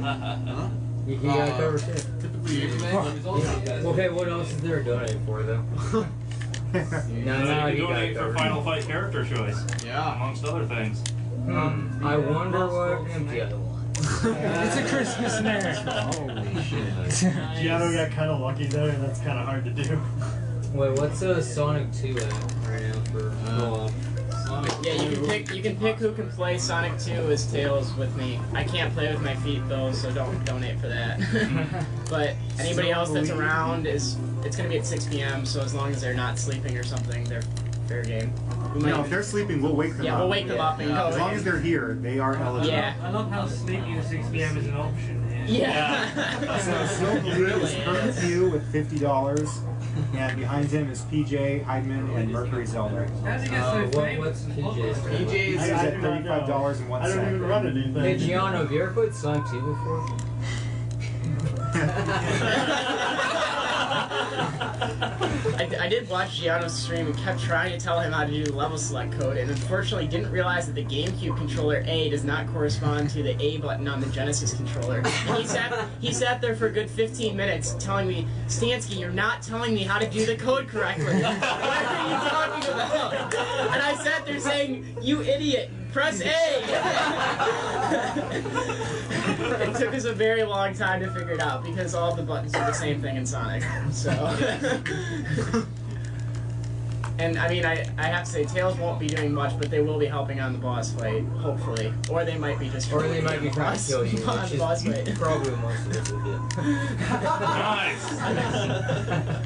Huh? You got it covered too. Typically, Okay, what else is there to donate for though? You No, can you got donate it for covered. Final Fight character choice, Yeah. amongst other things. I wonder what empty other one. It's a Christmas miracle. Holy shit. Jiano got kind of lucky there, and that's kind of hard to do. Wait, what's Sonic 2 at right now for co-op? Yeah, you can pick who can play Sonic 2 as Tails with me. I can't play with my feet though, so don't donate for that. But anybody else that's around it's gonna be at 6 p.m. So as long as they're not sleeping or something, they're fair game. No, if they're sleeping, we'll wake them up. Yeah, we'll wake them up and go. As long as they're here, they are eligible. Yeah. I love how sleeping at 6 p.m. is an option here. Yeah. So Sylvie is current queue with $50, and behind him is PJ, Heidman, and Mercury Zelda. How did you get so famous? What's PJ's? PJ is at $35.01. I don't even run anything. Hey Gianno, have you ever played Sonic 2 before? I did watch Giano's stream and kept trying to tell him how to do the level select code, and unfortunately didn't realize that the GameCube controller A does not correspond to the A button on the Genesis controller. And he sat there for a good 15 minutes telling me, Stansky, you're not telling me how to do the code correctly. What are you talking about? And I sat there saying, you idiot, press A! It took us a very long time to figure it out because all of the buttons are the same thing in Sonic. So, and I mean, I have to say, Tails won't be doing much, but they will be helping on the boss fight, hopefully, or they might be just. Or they might be trying to kill you, on which the boss fight. is probably what most of us will do. Nice!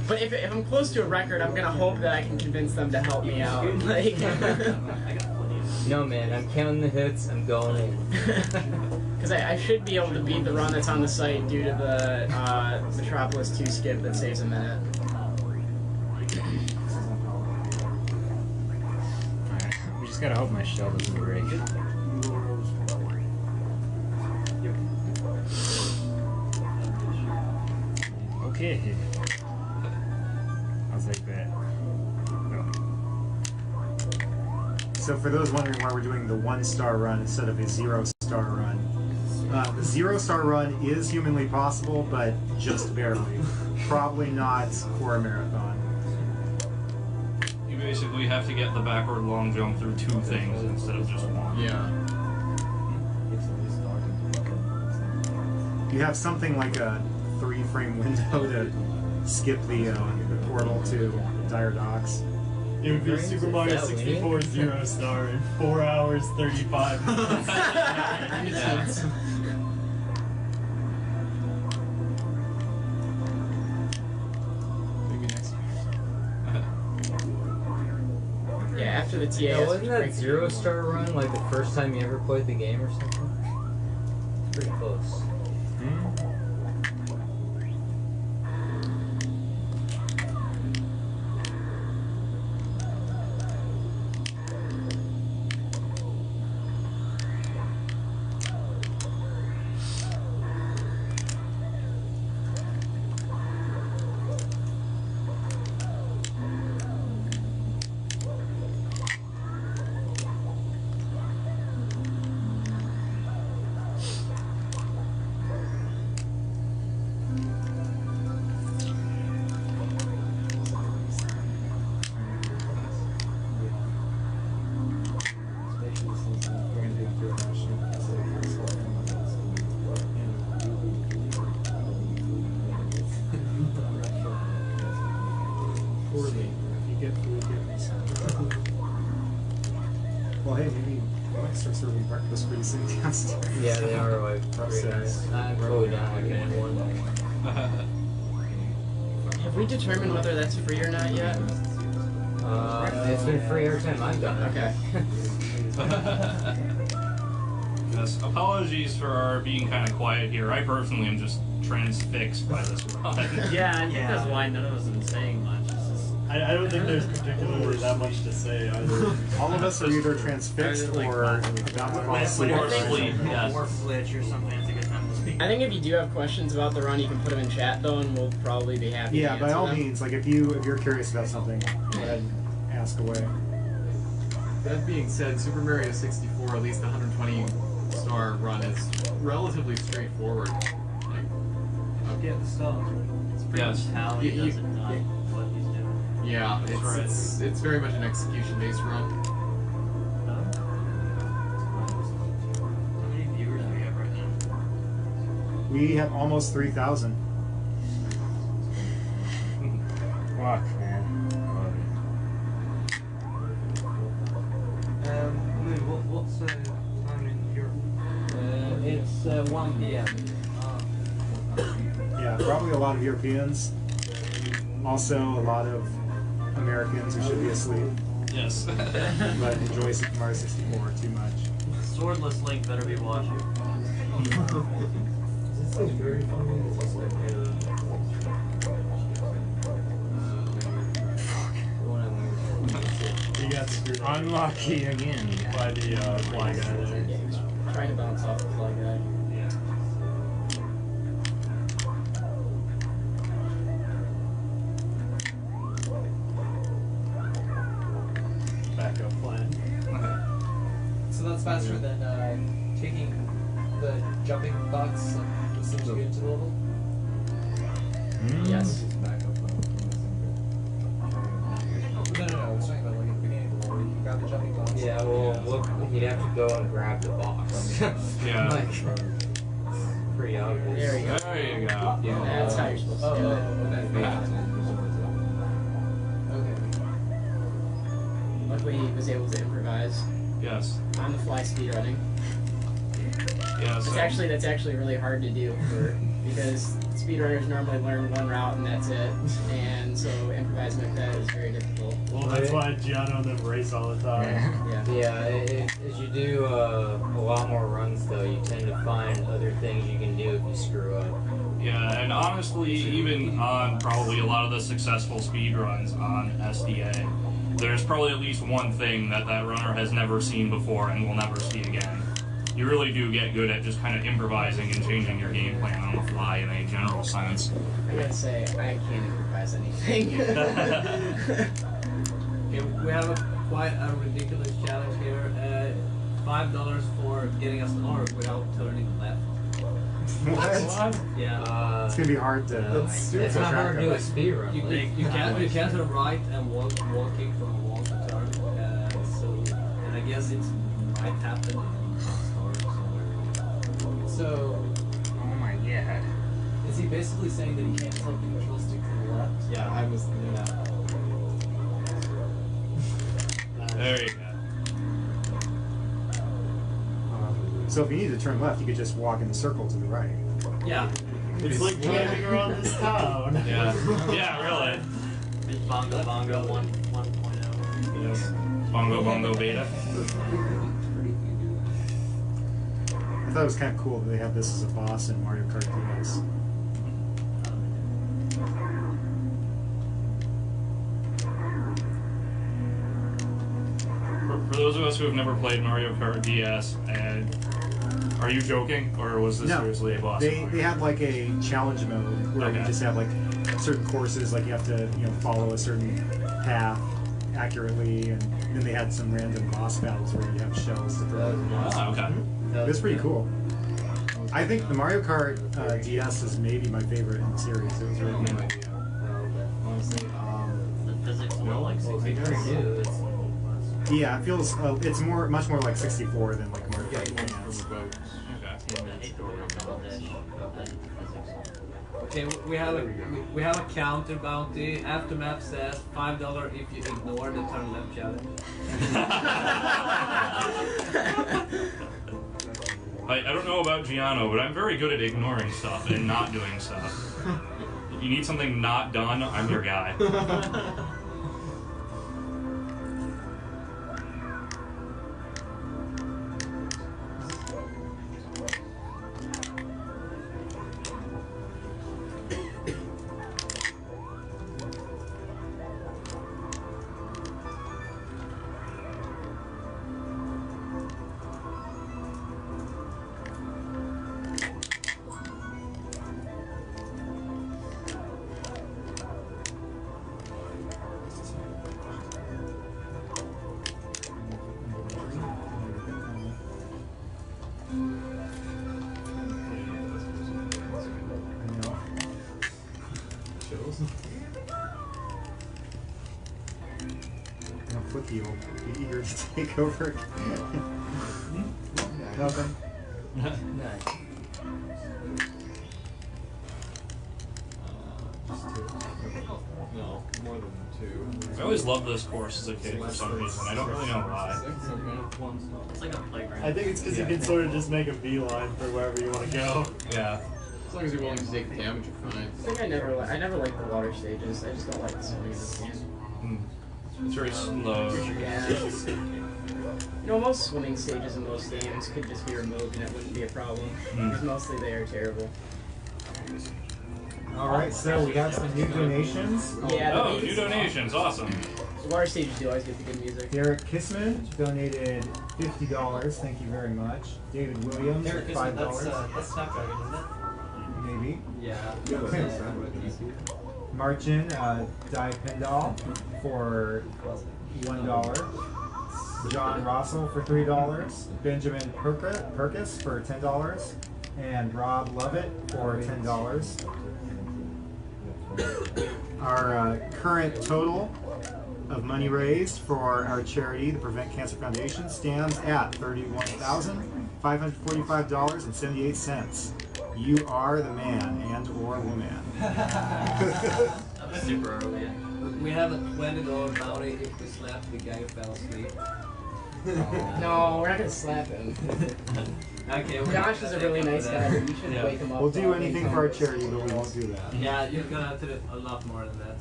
But if I'm close to a record, I'm gonna hope that I can convince them to help me out. Like, No man, I'm counting the hits, I'm going in. because I should be able to beat the run that's on the site due to the Metropolis 2 skip that saves a minute. Alright, we just gotta hope my shell doesn't break. Okay. I'll take that. No. So for those wondering why we're doing the 1-star run instead of a 0-star run, the 0-star run is humanly possible, but just barely. Probably not for a marathon. You basically have to get the backward long jump through 2 things instead of just 1. Yeah. You have something like a 3-frame window to skip the portal to Dire Docks. It would be Super Mario 64 0-star in 4 hours 35 minutes. Yeah. Maybe next Yeah, after for the TA. Yeah, wasn't that 0-star run like the first time you ever played the game or something? Pretty close. Poorly. If you get food, give me some. Well, hey, maybe I might start serving breakfast pretty soon downstairs. Yeah, they are like pretty nice. I'm totally down like one. Have we determined whether that's free or not yet? It's been free every time I've done it. Okay. Yes, apologies for our being kind of quiet here. I personally am just transfixed by this run. Yeah, I think that's why none of us have been saying much. It's just, I don't think there's particularly that much to say either. All of us are either transfixed or about to fall asleep. Or sleep, yes. Or flitch or something. It's a good time to speak. I think if you do have questions about the run, you can put them in chat though, and we'll probably be happy to Yeah, answer by all them. means, like if you're curious about something, go ahead and ask away. That being said, Super Mario 64, at least the 120-star run, is relatively straightforward. Get the stars. It's pretty much how he does it, not what he's doing. Yeah, it's very much an execution-based run. How many viewers do we have right now? We have almost 3,000. Fuck, man. Lou, what's time in Europe? It's 1 p.m. Yeah, probably a lot of Europeans. Also, a lot of Americans who should be asleep, Yes. but enjoy Super Mario 64 too much. Swordless Link better be watching. This is very funny. This is like You got screwed up Unlucky again. by the fly guy there. Yeah, he was trying to bounce off the fly guy. Yeah. Backup plan. So that's faster than taking the jumping box as soon as you get into the level? Yes. No, I was talking about like at the beginning of the level, you grab the jumping box. Yeah, well, look, you'd have to go and grab the box. Yeah. Like, pretty obvious. There you go. There you go. Yeah. That's how you're supposed to do it. Okay. Luckily, he was able to improvise Yes. on the fly speedrunning. Yes. That's actually really hard to do because speedrunners normally learn one route and that's it, and so improvising like that is very difficult. Well, that's why Jiano and them race all the time. Yeah, as you do a lot more runs, though, you tend to find other things you can do if you screw up. Yeah, and honestly, even on probably a lot of the successful speedruns on SDA, there's probably at least one thing that runner has never seen before and will never see again. You really do get good at just kind of improvising and changing your game plan on the fly in a general sense. I gotta say, I can't improvise anything. Okay, we have quite a ridiculous challenge here. $5 for getting us to north without turning left. What? Yeah. It's gonna be hard to. It's not hard to do a speed run. You can turn right and walking from wall to turn. And I guess it might happen in stars somewhere. So, Oh my god. is he basically saying that he can't tilt the control stick to the left? Yeah, I was thinking that. There you go. So if you need to turn left, you could just walk in the circle to the right. Yeah. It's like driving around this town. Yeah. Yeah, really. Bongo Bongo 1.0. Yes. Bongo Bongo Beta. I thought it was kind of cool that they have this as a boss in Mario Kart DS. For those of us who have never played Mario Kart DS, and are you joking, or was this seriously a boss? They had like a challenge mode where you just have like certain courses, like you have to follow a certain path accurately, and then they had some random boss battles where you have shells to throw. Oh, okay. It was pretty cool. I think the Mario Kart DS is maybe my favorite in the series. It was really good. Honestly, the physics a little like 64. Yeah, it feels it's much more like 64 than like Mario Kart DS. Okay, we have a counter bounty. Aftermath says $5 if you ignore the turn left challenge. I don't know about Jiano, but I'm very good at ignoring stuff and not doing stuff. If you need something not done, I'm your guy. Flippy will be eager to take over. Nothing. Nice. No, more than 2. I always loved this course as a kid for some reason. I don't really know why. It's like a playground. I think it's because you can sort of just make a beeline for wherever you want to go. Yeah. As long as you're willing to take the damage, you're fine. I think I never liked the water stages. I just don't like the swimming in this game. It's very slow. Yeah. Most swimming stages in most games could just be removed and it wouldn't be a problem. Because mostly they are terrible. Alright, so we have some new donations. Yeah. New donations, awesome. The water stages do always get the good music. Derek Kissman donated $50. Thank you very much. David Williams, Derek $5. Kissman, that's Snapdragon, isn't it? Maybe. Yeah. Marcin Di Pendal for $1. John Rossell for $3. Benjamin Perkis for $10. And Rob Lovett for $10. Our current total of money raised for our charity, the Prevent Cancer Foundation, stands at $31,545.78. You are the man and/or woman. Super early. We have a $20 bounty if we slap the guy who fell asleep. No, we're not gonna slap him. Okay, Josh is a really nice guy, but you shouldn't wake him up. We'll do anything for our charity, but we won't do that. Yeah, you're gonna have to do a lot more than that.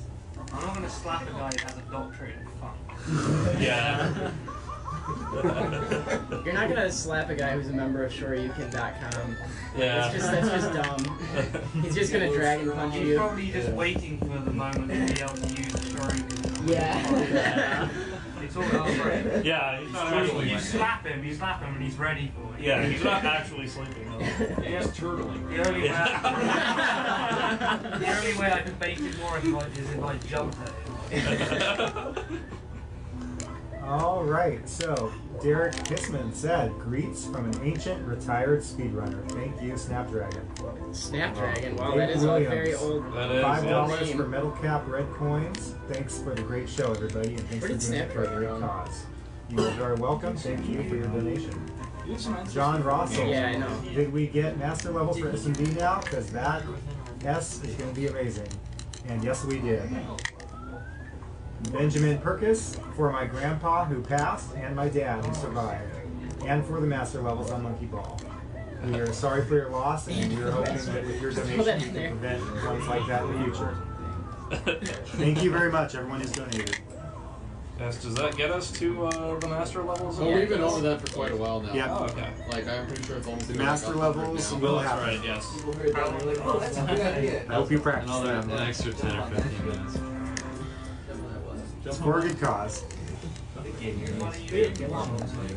I'm not gonna slap a guy who has a doctorate in fun. Yeah. You're not gonna slap a guy who's a member of Shoryuken.com. Yeah. That's just dumb. He's just gonna dragon punch He's you. probably just waiting for the moment to be able to use the Shoryuken. Yeah. It's all over. Yeah, he's not actually. You slap him, and he's ready for it. Yeah, he's not actually sleeping. He's turtling. The only way I could bait it more is if I jumped at him. Alright, so Derek Kissman said, greets from an ancient retired speedrunner. Thank you, Snapdragon. Snapdragon, wow, that is a very old $5 for metal cap red coins. Thanks for the great show, everybody, and thanks for doing it for a great cause. You are very welcome. Thank you for your donation. John Rossell. Yeah, I know. Did we get master levels for SMB now? Because that S is going to be amazing. And yes, we did. Benjamin Perkis for my grandpa who passed and my dad who survived. And for the master levels on Monkey Ball. We are sorry for your loss, and we are hoping that with your donation you can prevent ones like that in the future. Thank you very much, everyone who's donated. Yes, does that get us to the master levels? Oh, we've been over that for quite a while now. Yeah. Oh, okay. Like, I'm pretty sure it's almost The like master 100 levels now. will That's happen. right, yes. People heard that and they're like, oh, that's a good idea. I hope you practice Another them. an extra 10 or 15 minutes. It's for a good cause.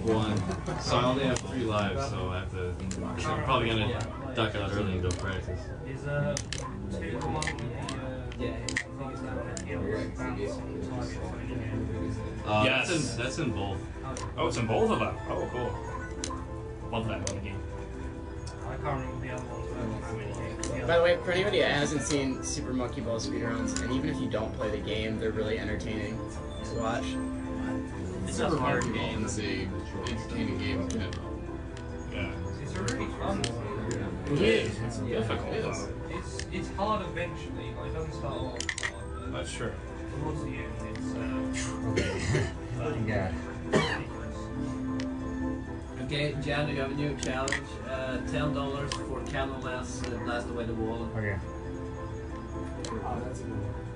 One. So I only have 3 lives, so I have to. So I'm probably gonna duck out early and go practice. Is 2 the one with the Yes. That's in both. Oh, it's in both of them. Oh, cool. Love that in the game. I can't remember the other ones. By the way, for anybody that hasn't seen Super Monkey Ball speedruns, and even if you don't play the game, they're really entertaining to watch. It's a hard game. It's a entertaining game. Yeah. It's a really fun one. It is. It's difficult. It's hard eventually, like it doesn't start off hard, but That's true. towards the end it's Yeah. Okay, Jiano, you have a new challenge. $10 for Camel Mass Blast Away the Wall. Okay.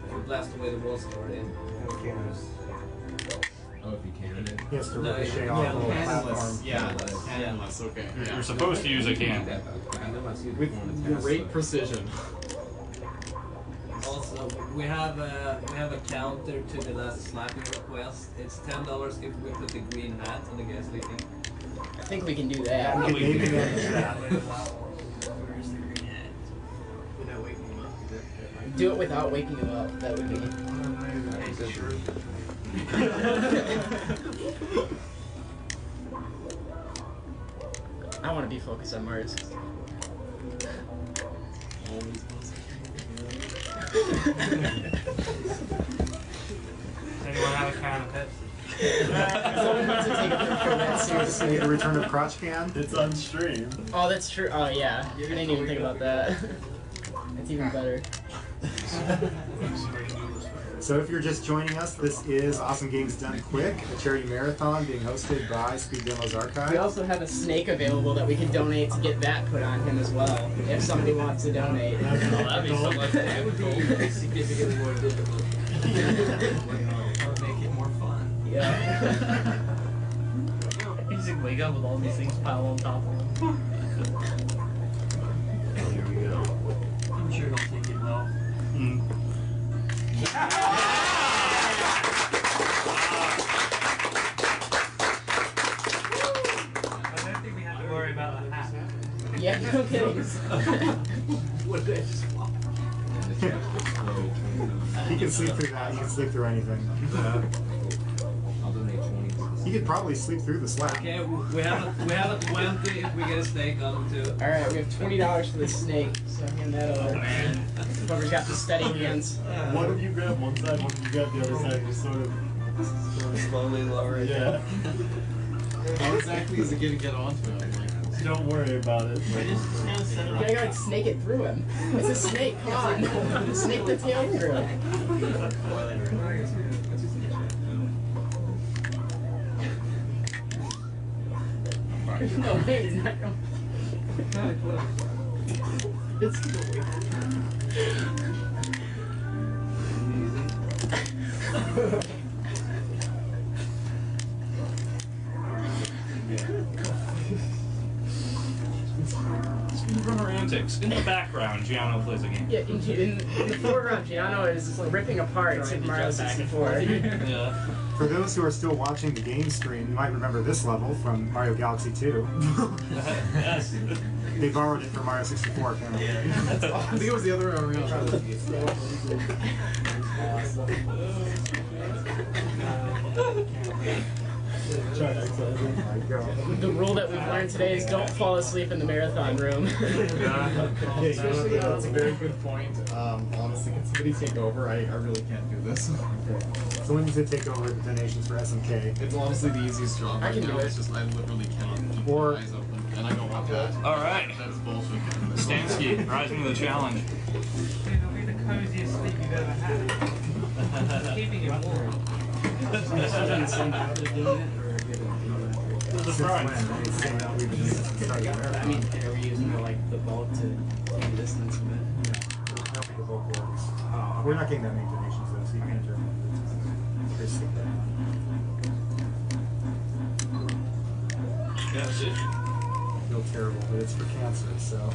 For Blast Away the Wall story. Oh, if you can. He has to No, ricochet yeah, off the yeah, platform. Yeah, handless, okay. You're supposed to use a can. With great precision. Also, we have a counter to the last slapping request. It's $10 if we put the green hat on the gas leaking. I think we can do that. We can maybe manage that. Do it without waking him up. That would be. I want to be focused on Mario 64. Does anyone have a can of Pepsi? Someone wants to take a picture of that seriously. The return of crotch can. It's on stream. Oh, that's true. Oh, yeah. I didn't even think about that. That's even better. So if you're just joining us, this is Awesome Games Done Quick, a charity marathon being hosted by Speed Demos Archive. We also have a snake available that we can donate to get that put on him as well, if somebody wants to donate. That'd be so much That would be significantly more difficult. Or make it more fun. Yeah. You just wake up with all these things piled on top of him. Here we go. I'm sure he'll take it well. I don't think we have to worry about the hat. Yeah, no kidding. What did I just walk? He can sleep through that. He can sleep through anything. He could probably sleep through the slap. Okay, we have a 20 if we get a snake on them too. Alright, we have $20 for the snake, so hand that over. Whoever's got the steady hands. One of you grab one side, one of you grab the other side, just sort of Slowly lower it. yeah. How exactly is it going to get onto him? Like, Don't worry about it. You gotta like snake it through him. It's a snake, come on. Snake the tail through him. No, wait, he's not going. It's going. Speedrunner antics. In the background, Jiano plays a game. Yeah, in the foreground, Jiano is just like ripping apart Super Mario 64. Yeah. For those who are still watching the game stream, you might remember this level from Mario Galaxy 2. Yes. They borrowed it from Mario 64, apparently. I think it was the other way around. The rule that we've learned today is don't fall asleep in the marathon room. Especially, that's a very good point. Honestly, can somebody take over? I really can't do this. Okay. So when you said take over the donations for SMK, It's honestly the easiest job I right can now. do it. It's just I literally cannot keep Or- my eyes open, and I don't want that. All right. That's bullshit. Stansky, rising to the challenge. It'll be the coziest sleep you've ever had. Keeping it warm. since when? He's saying that we've been starting the I marathon. mean, are we using the bulk to keep the distance from it? We're not getting that many donations though, so you can enter. That's it. I feel terrible, but it's for cancer, so.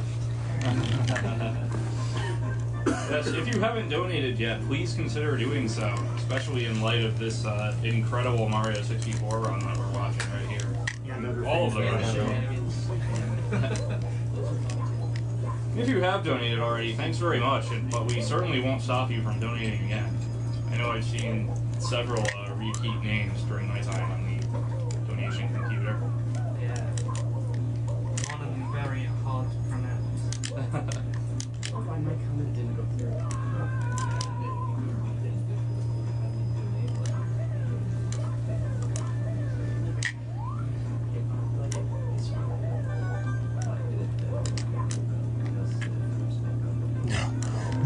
Yes, if you haven't donated yet, please consider doing so, especially in light of this incredible Mario 64 run that we're watching right here. Yeah, all of them right here. If you have donated already, thanks very much, but we certainly won't stop you from donating again. I know I've seen several repeat names during my time on the donation computer. Yeah. One of them very hard to pronounce. Oh, my comment didn't go through.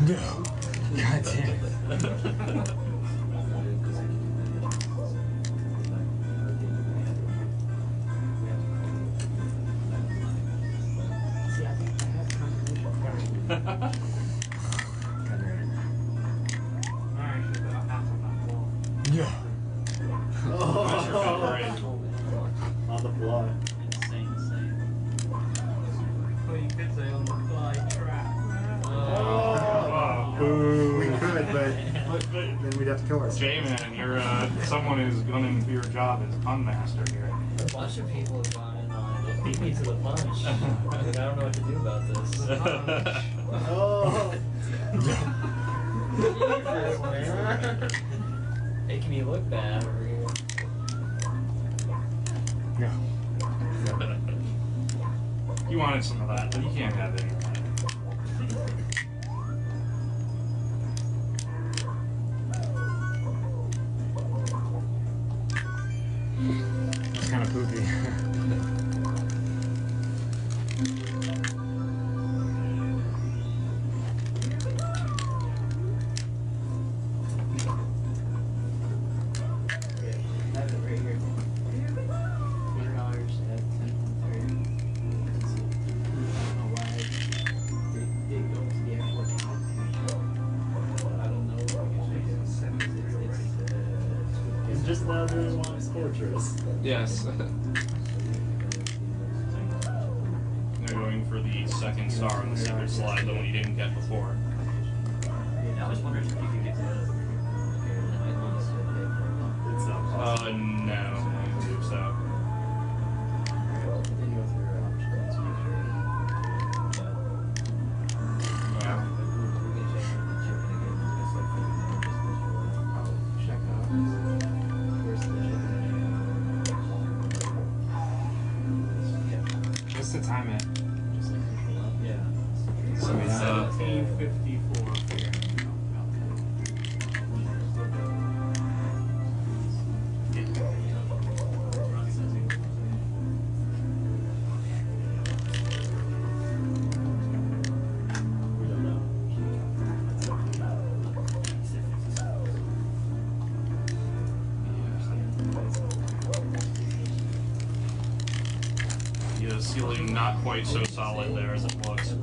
No. God damn it. See, I think I have confirmation. I actually got a hat on that wall. Yeah. On the fly. Insane. Well, you could say on the fly track. We could, but then we'd have to kill ourselves. J-Man, you're someone who's gunning for your job as pun master here. A bunch of people have gone in on it. Beat me to the punch. I don't know what to do about this. Oh. Jesus, man. Making me look bad over here. No. You wanted some of that, but you can't have any of that. That's kind of poopy. I have it right here. $100 at 10:30. I don't know why it did go to the actual account. I don't know. He's just now doing Mom's Fortress. Yes. They're going for the second star on the secret slide, the one you didn't get before. Yeah, I was wondering if you could get to the It's not possible. No, I don't believe so. Yeah. What's the time at? Yeah. So it's 1754. The ceiling not quite so solid there as it looks.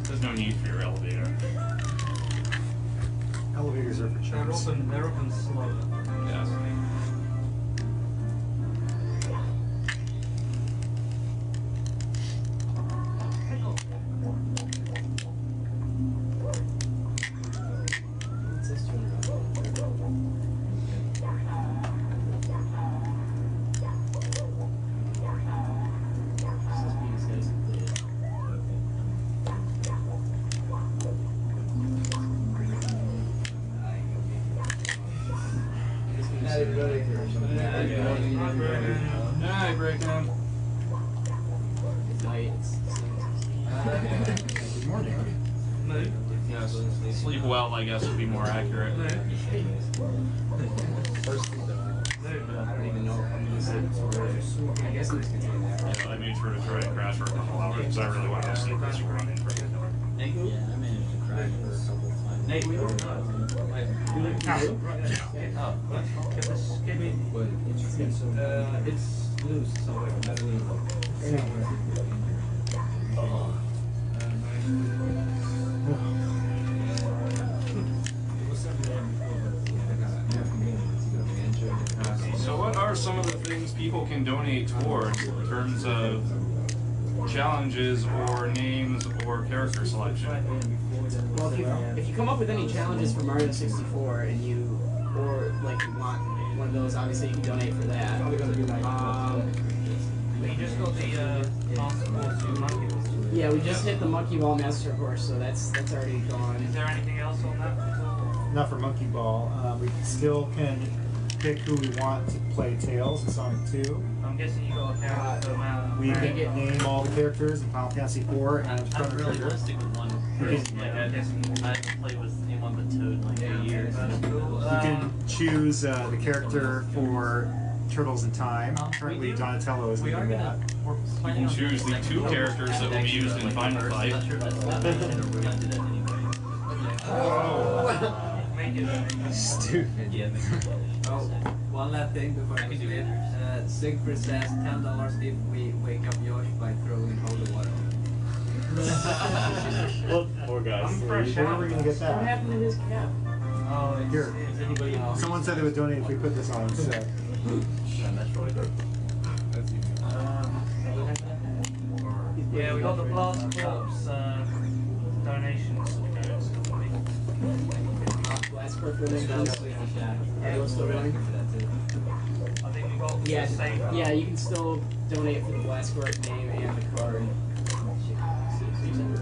There's no need for your elevator. Elevators are for chumps. They're often slower. Yes. Hi, Breaking. Good morning. Yes. Sleep well, I guess, would be more accurate. do, but I don't even know if I'm using it. I guess I'm just gonna take that. I made sure to try and crash for a couple hours because I really want to see this running for a minute. Nate? Yeah, I managed to crash for a couple of times. Nate, we don't It's loose, so I So what are some of the things people can donate towards in terms of challenges or names or character selection? Well, if you come up with any challenges for Mario 64 and you, or like you want one of those, obviously you can donate for that. But you just got the Master Course to Monkey Ball. Yeah, we just hit the Monkey Ball Master Course, so that's already gone. Is there anything else on that at all? Not for Monkey Ball. We still can pick who we want to play Tails in Sonic 2. I'm guessing you got a character for We can name all the characters in Final Fantasy 4 and I'm Chrono really Trigger. gonna stick with one person. Like, I haven't played with anyone but Toad in like 8 years. You can choose the character for Turtles in Time. Currently, Donatello is leading that. You can choose the 2 characters that will be used in Final Fight. Stupid. Yeah. Oh, one last thing before I do it. Siegfried says $10 if we wake up Josh by throwing holy water. Well, poor guys. I'm fresh Where out. are we going to get What that? happened to his cap? Oh, Here. is anybody else? Someone said they would donate if we put this on instead. Yeah, we got the Blast Corps donations. Blast Corps donations. Yeah, we're still running. I think we got Yeah, save. yeah, you can still donate for the Blast Corps name and the card.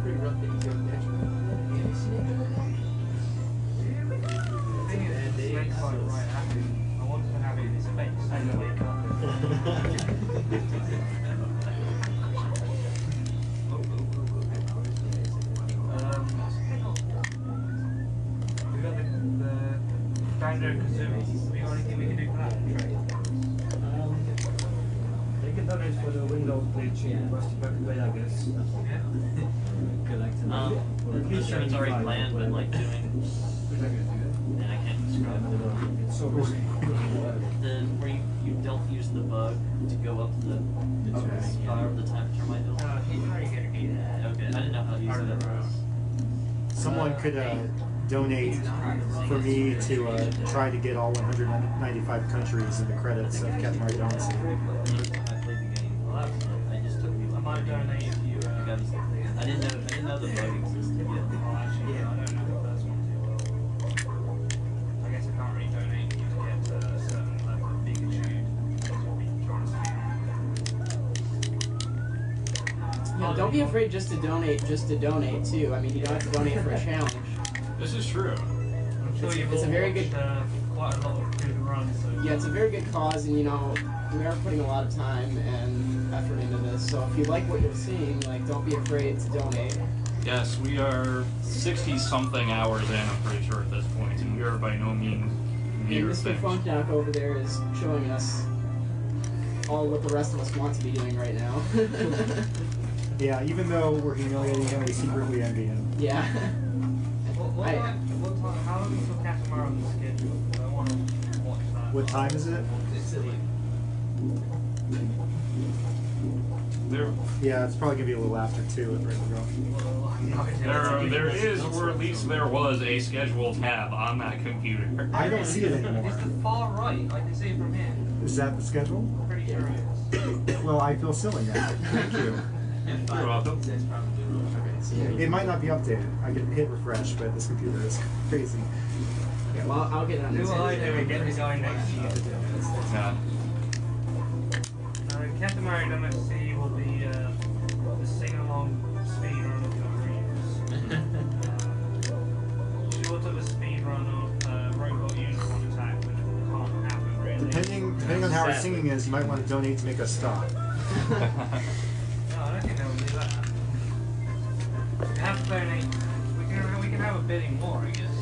Pretty rough that you go The thing is, the snake's like right at me. I wanted to have it in his face. I know it we got the Banjo Kazooie. We got anything we can do for that? They can donate for the Windows glitch in Rusty Bucket Way, I guess. I'm sure it's already planned, but like doing, and I can't describe it. It's so busy. Where you don't use the bug to go up to the power of the time termite hill. He's already getting Yeah, okay. I didn't know how to use that. Someone could donate for me to try to get all 195 countries in the credits of Captain Mario Odyssey. I played the game. I just took me. I might donate if you. I didn't know the bug existed yet. Oh, actually, I don't know the first one too well. I guess I can't really donate if you get a certain level of Pikachu. That's what we're trying to see. Yeah, don't be afraid just to donate too. I mean, you don't have to donate for a challenge. This is true. I'm sure you've It's a all very watched, good- quite a lot of good runs. So Yeah, it's a very good cause, and you know, we are putting a lot of time and effort into this. So if you like what you're seeing, like, don't be afraid to donate. Yes, we are 60-something hours in, I'm pretty sure, at this point, and we are by no means And near Mr. things. Funknock over there is showing us all what the rest of us want to be doing right now. Yeah, even though we're humiliating him, we secretly envy him. Yeah. what time? How long is Captain Mario on the schedule? I want to watch that. What time is it? There, Yeah, it's probably gonna be a little after 2 at there is, or at least there was, a schedule tab on that computer. I don't see it anymore. It's the far right. I can see it from here. Is that the schedule? I'm pretty sure it is. Well, I feel silly now. Thank you. You're welcome. It might not be updated. I can hit refresh, but this computer is crazy. Okay, well, I'll get on Do this. what I do and get the guy next to you. Yeah. Captain Mario MSC will be the sing-along speedrun of the dreams. Short of a speedrun of Robot Unicorn Attack, which can't happen really. Depending on how our singing is, you might want to donate to make us stop. No, I don't think they'll do that. We have to donate. We can have a bidding war, I guess.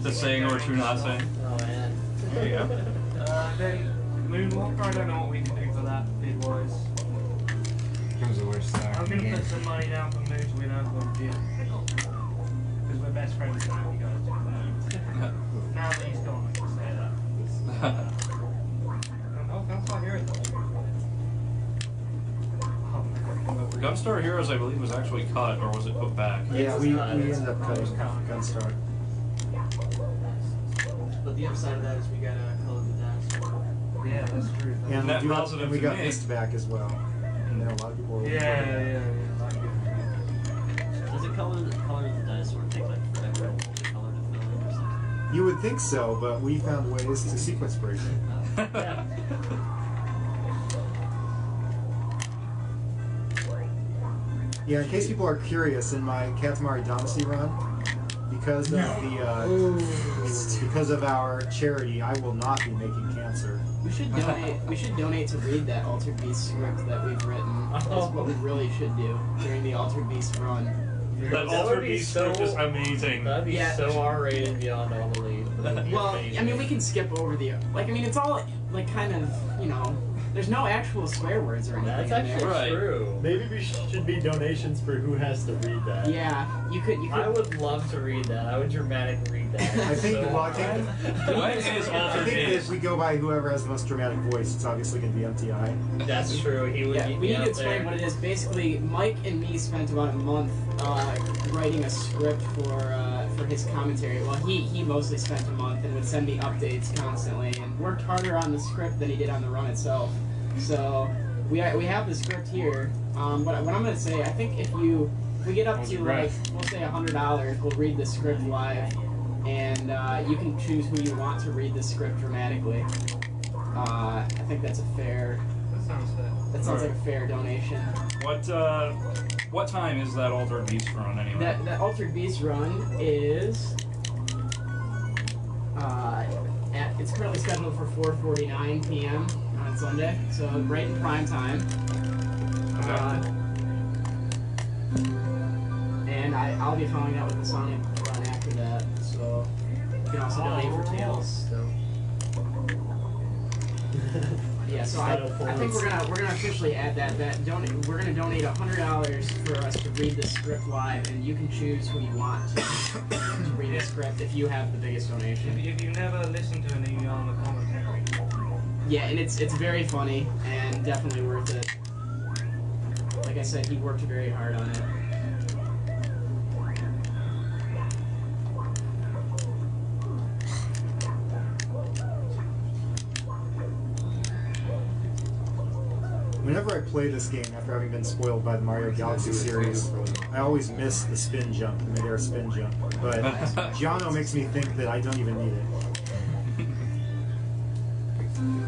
To sing or to not sing. Oh man. There you go. Then Moonwalker, I don't know what we can do for that bid-wise. Becomes the worst star. I'm in the gonna game. put some money down for Moon to win Earth on Jim. Because we're best friends now, you guys. Now that he's gone, I can say that. Oh, Gunstar Heroes. Gunstar Heroes, I believe, was actually cut, or was it put back? Yeah, we ended up cutting Gunstar. But the other side of that is we gotta color the decks. Yeah, that's true. And Net we, positive and we to got me. Mist back as well. And then a lot of people were Yeah. Does it color the dice or take like forever to color to fill in or something? You would think so, but we found ways to sequence break it. Yeah, in case people are curious, in my Katamari Dynasty run, because of because of our charity, I will not be making cancer. We should donate. We should donate to read that Altered Beast script that we've written. That's what we really should do during the Altered Beast run. That Altered Beast script is amazing. That'd be so R-rated beyond all belief. Well, I mean, we can skip over the it's all like kind of There's no actual swear words or anything. That's in there. actually true. Maybe we should be donations for who has to read that. Yeah, you could. I would love to read that. I would dramatically read that. I think, So I think if we go by whoever has the most dramatic voice, it's obviously going to be MTI. That's true. He would. Yeah, be we need out to explain there. what it is. Basically, Mike and me spent about a month writing a script for his commentary. Well, he mostly spent a month and would send me updates constantly and worked harder on the script than he did on the run itself. So we have the script here. But what I'm gonna say, I think if we get up to like we'll say $100, we'll read the script live, and you can choose who you want to read the script dramatically. I think that's a fair. That sounds fair. That sounds like a fair donation. What time is that Altered Beast run anyway? That Altered Beast run is it's currently scheduled for 4:49 p.m. on Sunday, so right in prime time. And I'll be following that with the Sonic run after that, so you can also donate for Tails. So. Yeah, so I think we're gonna officially add that we're gonna donate $100 for us to read the script live, and you can choose who you want to read the script if you have the biggest donation. If you never listened to any on the commentary. Yeah, and it's very funny and definitely worth it. Like I said, he worked very hard on it. Whenever I play this game after having been spoiled by the Mario Galaxy series, I always miss the spin jump, the mid-air spin jump. But Jiano makes me think that I don't even need it.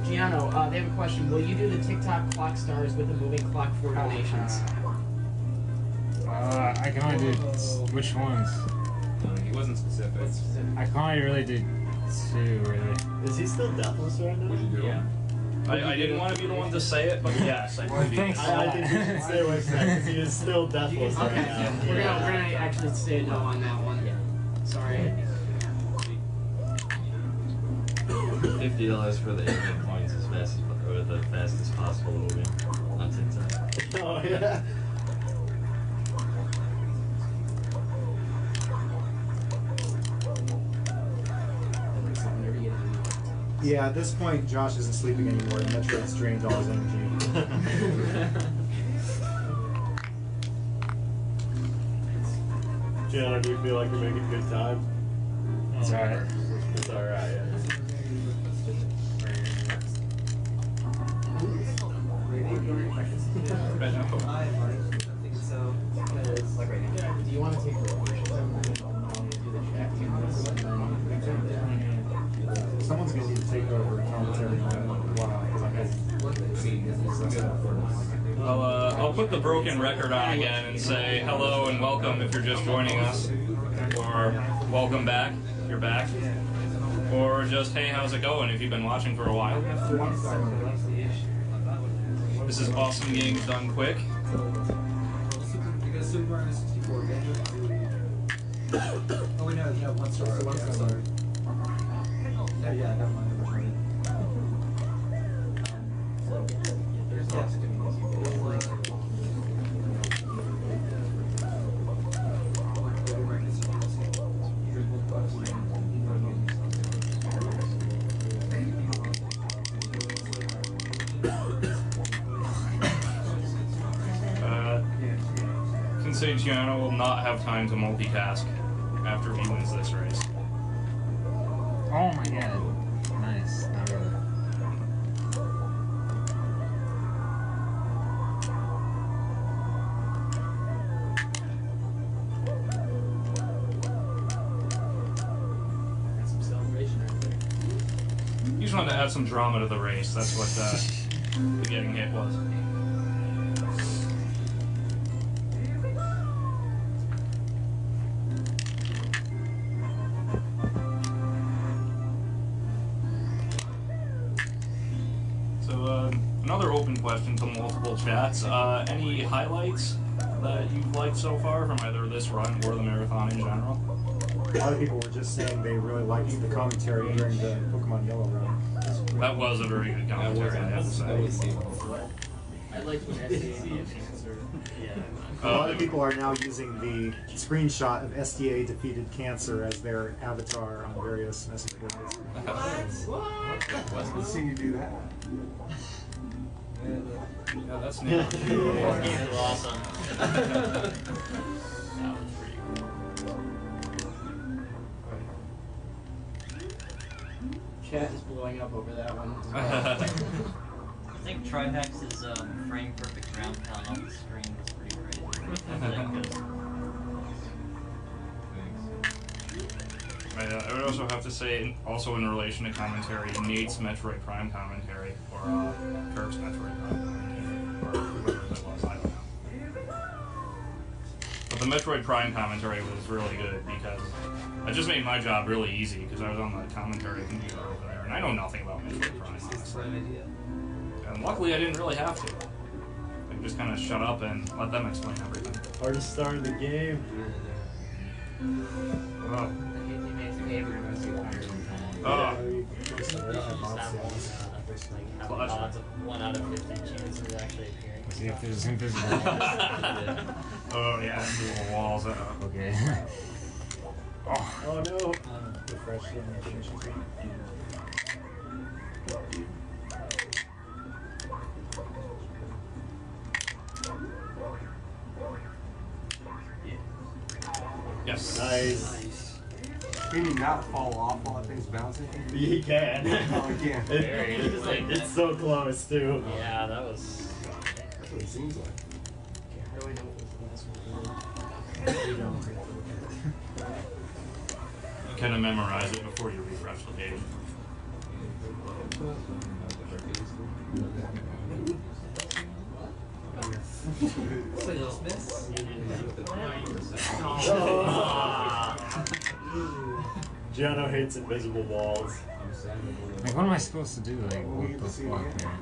Jiano, they have a question. Will you do the TikTok clock stars with the moving clock for donations? I can only do which ones? He wasn't specific. I can only really do two, really. Is he still deathless right now? Yeah. I didn't want to be the one to say it, but yes, I believe he is. I think we should stay away from that because he is still deathless right now. We're gonna actually say no on that one. Sorry. $50 for the 8 points as fast as or the fastest possible moving on TikTok. Oh yeah. Yeah, at this point, Josh isn't sleeping anymore. The Metroid's drained all his energy. Jiano, do you feel like you're making good time? It's alright. It's alright, yeah. Do you want to take the questions and do the chat? Someone's going to need to take over commentary in a while, because I'll put the broken record on again and say hello and welcome if you're just joining us, or welcome back if you're back, or just hey, how's it going if you've been watching for a while. This is Awesome Games Done Quick. Because Super Mario 64 oh wait, no, you have 1 star. 1 star. Yeah, I got mine. Can say Jiano will not have time to multitask after he wins this race. Oh my god. Nice. Not really. That's some celebration right there. You just wanted to add some drama to the race. That's what the getting hit was. Another open question to multiple chats. Any highlights that you've liked so far from either this run or the marathon in general? A lot of people were just saying they really liked the commentary during the Pokemon Yellow run. That was a very good commentary, I have to say. I like when SDA answer. A lot of people are now using the screenshot of SDA defeated cancer as their avatar on various message boards. What? Let's see you do that. Yeah, that's neat. This game is awesome. That was pretty cool. Chat is blowing up over that one. I think Trihax's frame perfect ground pound on the screen was pretty crazy. I would also have to say, also in relation to commentary, Nate's Metroid Prime commentary, or Kirk's Metroid Prime commentary, or whoever it was, I don't know. But the Metroid Prime commentary was really good because it just made my job really easy because I was on the commentary computer over there, and I know nothing about Metroid Prime, honestly. And luckily I didn't really have to. I could just kind of shut up and let them explain everything. Hardest start in the game. Oh. Odds of 1 out of 50 chance of actually appearing. See if there's invisible walls. Oh yeah, invisible walls. Okay. Oh no! Refresh the animation screen. Yes. Nice. Can you not fall off while that thing's bouncing? You can. Oh, you can. It's so close too. Yeah, that was. That's what it seems like. Okay, how do I know what was You kind of memorize it before you refresh the page. Jiano hates invisible walls. Like, what am I supposed to do? Like, what the fuck, man?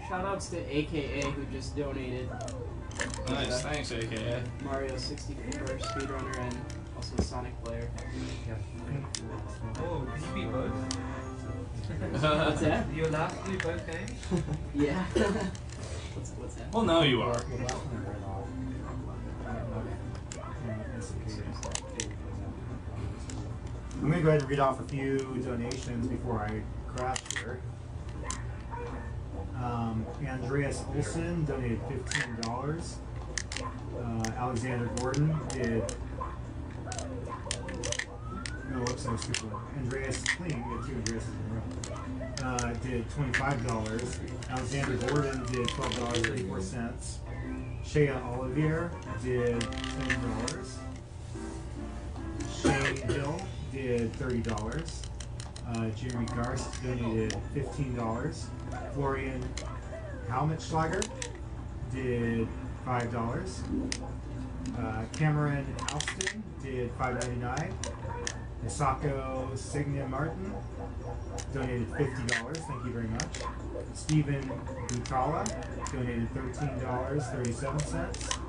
Shoutouts to AKA who just donated. Nice, thanks AKA. Mario 64 speedrunner and also Sonic player. Oh, can you beat both? What's that? You're allowed to do both games? Yeah. What's that? Well, now you are. I'm going to go ahead and read off a few donations before I crash here. Andreas Olson donated $15. Alexander Gordon did. No, whoops, that was too cool. Andreas Kling, we had 2 Andreases in a row. Did $25. Alexander Gordon did $12.34. Shea Olivier did $10. Shane Hill did $30. Jeremy Garst donated $15. Florian Halmitschlager did $5. Cameron Alston did $5.99. Misako Signia Martin donated $50. Thank you very much. Stephen Butala donated $13.37.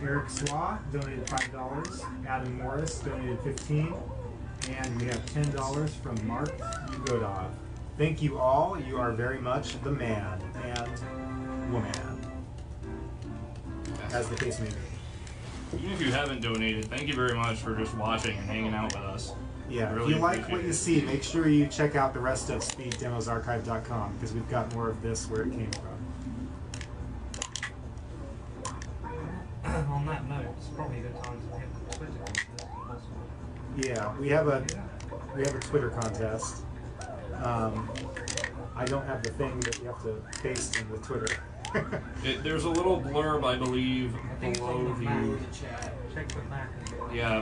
Eric Swa donated $5. Adam Morris donated $15. And we have $10 from Mark Ugodov. Thank you all. You are very much the man and woman, as the case may be. Even if you haven't donated, thank you very much for just watching and hanging out with us. Yeah, Really if you like what appreciate you it. see, make sure you check out the rest of speeddemosarchive.com because we've got more of this where it came from. On that note, it's probably a good time to hit the Twitter contest if possible. Yeah, we have a Twitter contest. I don't have the thing that you have to paste in the Twitter. There's a little blurb, I believe, below the chat. Check the back.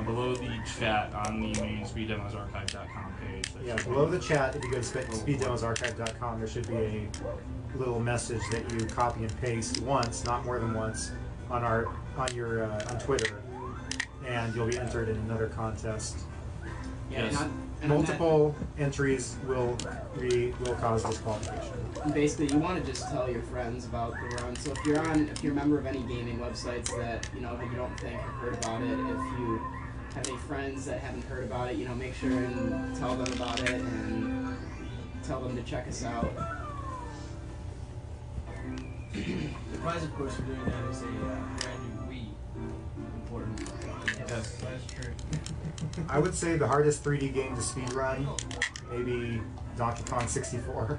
below the chat on the main speeddemosarchive.com page. That Yeah, should below be- the chat, if you go to speeddemosarchive.com, there should be a little message that you copy and paste once, not more than once, on Twitter, and you'll be entered in another contest. Yeah, Yes. and Multiple entries will cause disqualification. basically, you want to just tell your friends about the run. So if you're a member of any gaming websites that you don't think have heard about it, if you have any friends that haven't heard about it, make sure and tell them about it and tell them to check us out. The prize, of course, for doing that is a brand new Wii. Important. Yes, that's true. I would say the hardest 3D game to speedrun, maybe Donkey Kong 64.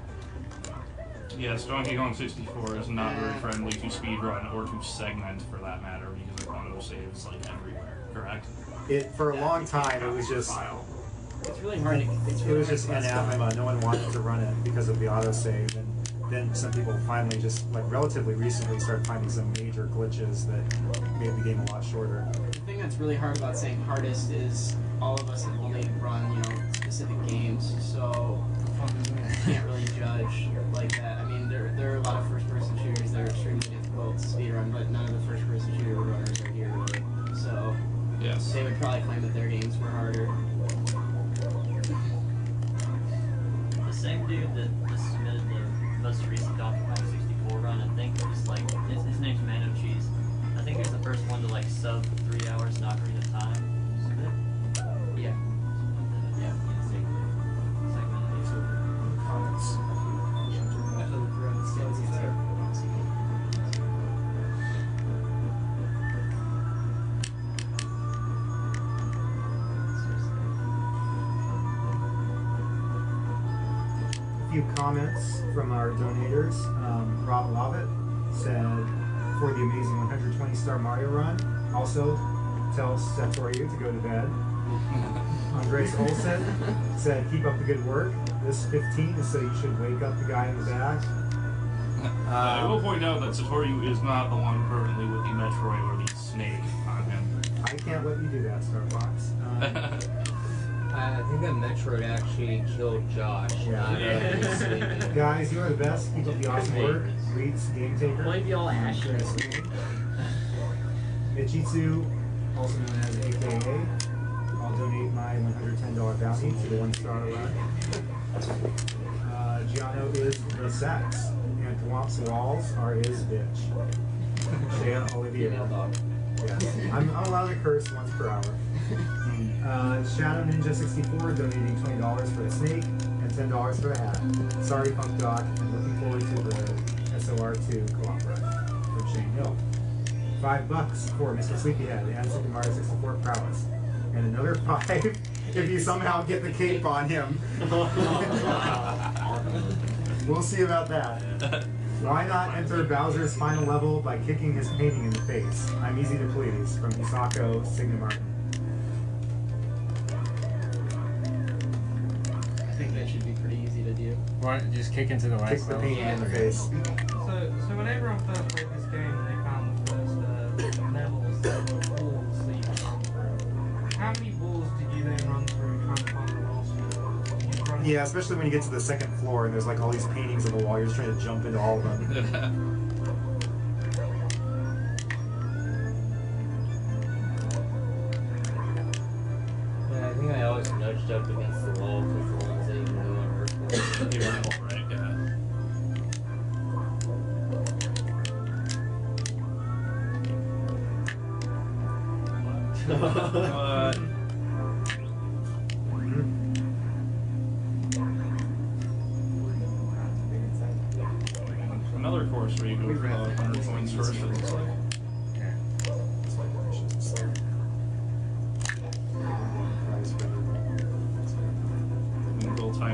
Yes, Donkey Kong 64 is not very friendly to speedrun or to segment for that matter because it auto saves like everywhere, correct? For a long time, it was just It's really hard to. it was just anathema. No one wanted to run it because of the autosave, and then some people finally just relatively recently started finding some major glitches that made the game a lot shorter. The thing that's really hard about saying hardest is all of us have only run, specific games, so you can't really judge like that. I mean, there are a lot of first-person shooters that are extremely difficult to speedrun, but none of the first-person shooter runners are here, really. So yes, they would probably claim that their games were harder. The same dude that just submitted the most recent Donkey Kong 64 run, I think it was his name's Mano Cheese. I think he was the first one to sub 3 hours in Ocarina of Time. Yeah. Yeah. Comments? A few comments from our donators. Rob Lovett said, for the amazing 120-star Mario run, also tell Satoru to go to bed. Andres Olsen said, keep up the good work. This 15 is so you should wake up the guy in the back. I will point out that Satoru is not the one currently with the Metroid or the snake on him. I can't let you do that, Starfox. I think that Metroid actually killed Josh. Yeah. Guys, you are the best. Keep up the awesome work. Reads Game Taker. Might be all ashy. Michitsu, also known as AKA. I'll donate my $110 bounty to the 1-star run. Jiano is the sex, and Kawam's walls are his bitch. Shea Olivier. Yes. I'm allowed to curse once per hour. Shadow Ninja 64 donating $20 for the snake and $10 for the hat. Sorry, Punk Doc, and looking forward to the SOR2 co-op run from Shane Hill. $5 for Mr. Sleepyhead and Super Mario 64 prowess. And another 5 if you somehow get the cape on him. We'll see about that. Why not enter Bowser's final level by kicking his painting in the face? I'm easy to please. From Hisako Signa Martin. I think that should be pretty easy to do. What? Just kick into the lights? Kick the painting in the face. So whenever I first played this game and they found the first levels that were walls that you could run through, how many walls did you then run through trying to find the last one? Did you run Yeah, especially when you get to the second floor and there's all these paintings on the wall, you're just trying to jump into all of them. Yeah, I think I always nudged up against the wall because the ones that you can go on earth. You're right, yeah.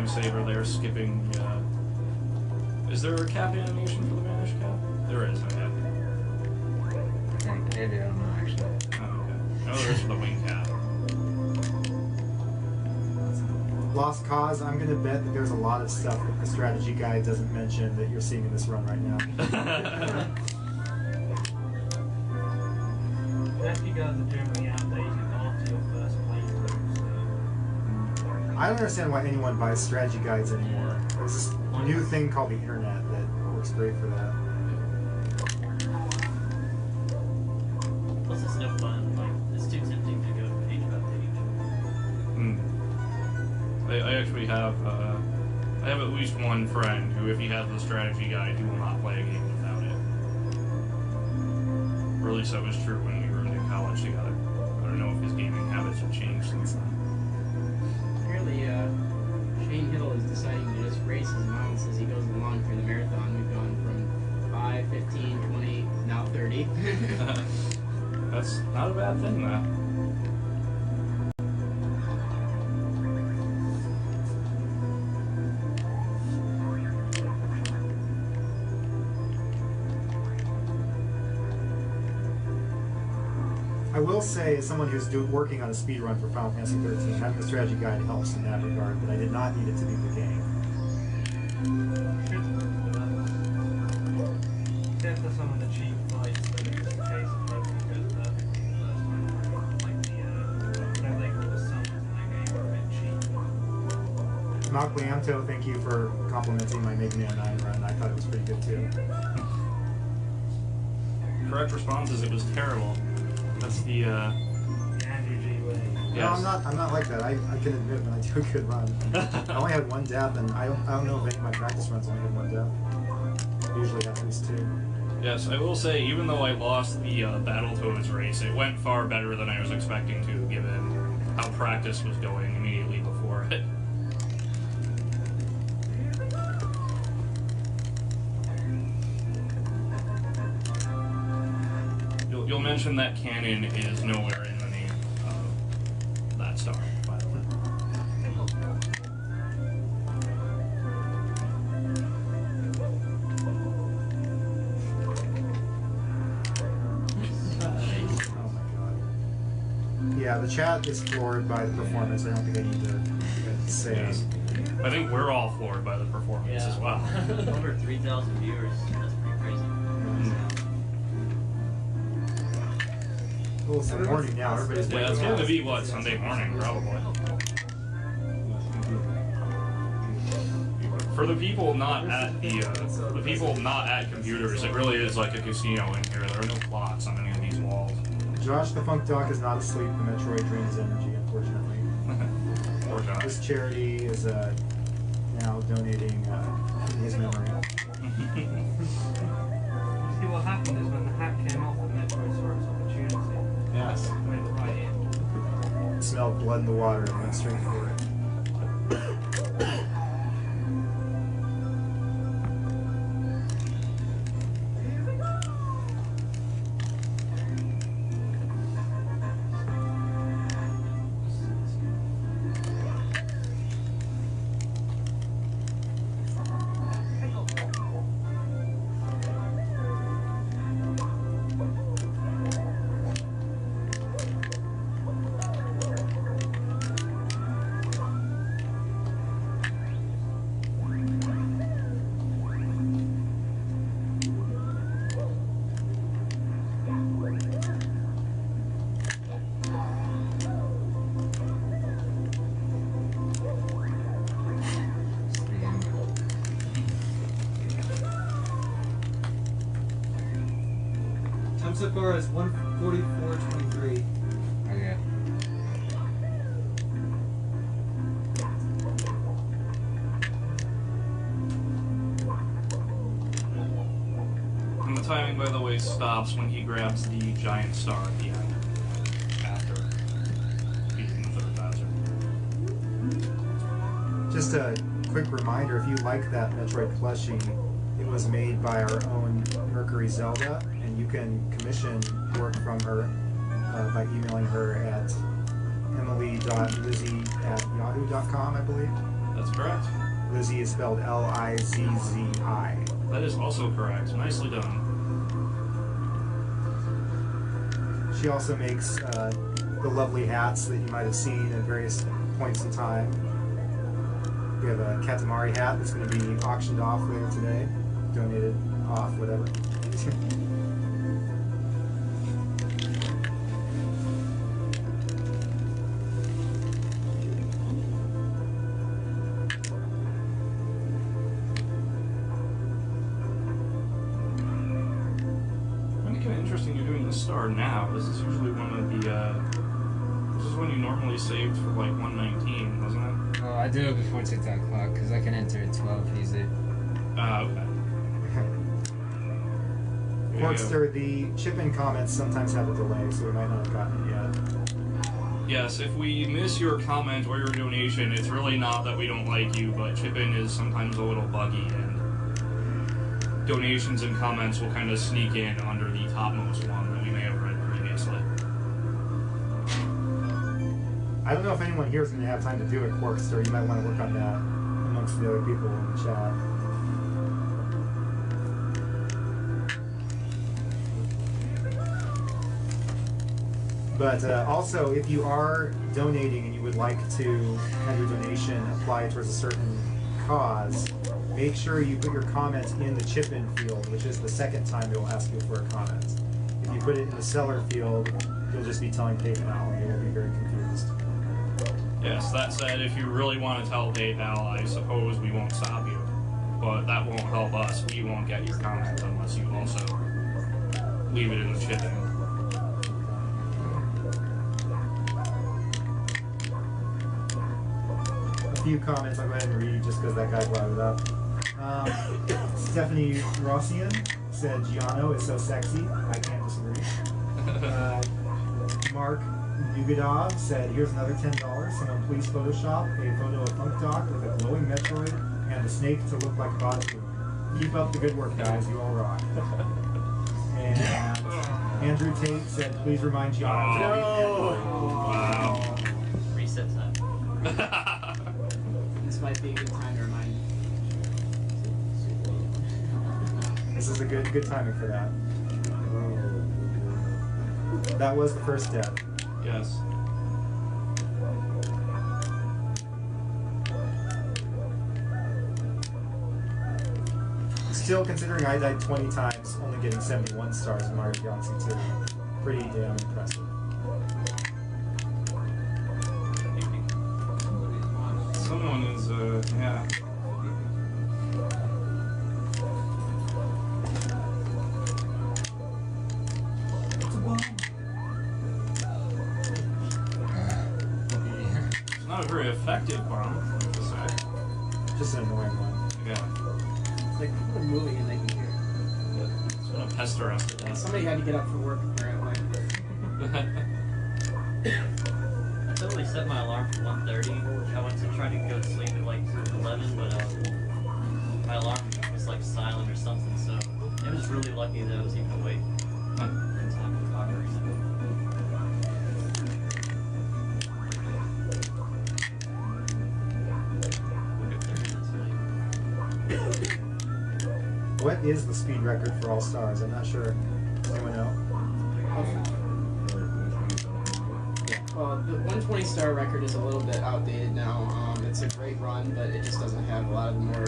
saver there, skipping the. Is there a cap animation for the vanish cap? There is, okay. Maybe, I don't know actually. Oh, okay. Oh, there is for the wing cap. Lost Cause, I'm going to bet that there's a lot of stuff that the strategy guide doesn't mention that you're seeing in this run right now. Strategy guides are generally outdated after your first playthrough, so... I don't understand why anyone buys strategy guides anymore. There's this new thing called the internet that works great for that. Plus, it's no fun. Like, it's too tempting to go page by page. I actually have I have at least one friend who, if he has the strategy guide, he will not play a game without it. Or at least that was true when we were in college together. I don't know if his gaming habits have changed since then. Apparently, Shane Hill is deciding to just race his mounts as he goes along through the marathon. We've gone from 5, 15, 20, now 30. That's not a bad thing, though. I will say, as someone who's working on a speed run for Final Fantasy 13, having a strategy guide helps in that regard, but I did not need it to beat the game. Except for some of the cheap fights that it was the case of nobody goes perfectly the first time around. Like the, whatever they call the summons in that game are a bit cheap. Malclianto, thank you for complimenting my Mega Man 9 run. I thought it was pretty good too. Correct response is it was terrible. That's the Andrew G way. Yes. No, I'm not like that. I can admit when I do a good run. I only had one death, and I don't know if any of my practice runs only had one death. I usually have at least 2. Yes, I will say, even though I lost the Battletoads race, it went far better than I was expecting to, given how practice was going immediately before it. You'll mention that canon is nowhere in the name of that star, by the way. Yeah, the chat is floored by the performance. I don't think I need to say. Yes. I think we're all floored by the performance as well. Over 3,000 viewers. That's pretty crazy. Well, it's the morning now. Everybody's Yeah, it's going to be what, Sunday morning, probably. For the people not at the people not at computers, it really is like a casino in here. There are no plots on any of these walls. Josh the Funk Doc is not asleep. The Metroid drains energy, unfortunately. Poor Josh. This charity is now donating in his memory. See, what happened is when the hat came off, the Metroid saw its opportunity. Yes. Went right in. Smelled blood in the water and went straight for it. So far as 144.23. Okay. And the timing, by the way, stops when he grabs the giant star at the end, after beating the third bowser. Just a quick reminder, if you like that Metroid plushie, it was made by our own Mercury Zelda, and you can commission work from her by emailing her at emily.lizzie@yahoo.com, I believe. That's correct. Lizzie is spelled L-I-Z-Z-I. That is also correct. Nicely done. She also makes the lovely hats that you might have seen at various points in time. We have a Katamari hat that's going to be auctioned off later today. Donated off, whatever. Interesting you're doing the star now. This is usually one of the this is one you normally saved for like 119, wasn't it? Oh, I do it before TikTok clock because I can enter at 12 easy. Okay. Porkster, the chip-in comments sometimes have a delay, so we might not have gotten it yet. Yes, if we miss your comment or your donation, it's really not that we don't like you, but chip-in is sometimes a little buggy, and donations and comments will kind of sneak in under the topmost one that we may have read previously. I don't know if anyone here is going to have time to do it, Porkster. You might want to work on that amongst the other people in the chat. But also, if you are donating and you would like to have your donation apply towards a certain cause, make sure you put your comment in the chip-in field, which is the second time they will ask you for a comment. If you put it in the seller field, you'll just be telling PayPal, and you will be very confused. Yes, that said, if you really want to tell PayPal, I suppose we won't stop you. But that won't help us. We won't get your comment unless you also leave it in the chip-in. A few comments I'll go ahead and read just because that guy brought it up. Stephanie Rossian said Jiano is so sexy. I can't disagree. Mark Yugadov said, here's another $10. Someone please Photoshop a photo of Funk Doc with a glowing Metroid and a snake to look like Badu. Keep up the good work, guys. You all rock. And Andrew Tate said, please remind Jiano. No! Wow. Reset time. This might be a good time to remind you. This is a good timing for that. That was the first step. Yes. Still, considering I died 20 times, only getting 71 stars in Mario Galaxy 2, pretty damn impressive. Someone is, yeah. It's not a very effective bomb, I have to say. Just an annoying one. Yeah. It's like people are moving and they can hear. It's gonna pester us to death. Somebody had to get up for work apparently. I totally set my alarm for 1:30. I went to try to go to sleep at like 11, but my alarm was like silent or something, so it was really lucky that I was even awake in time for Congress. What is the speed record for all stars? I'm not sure. Does anyone know? Well, the 120 star record is a little bit outdated now. It's a great run, but it just doesn't have a lot of the more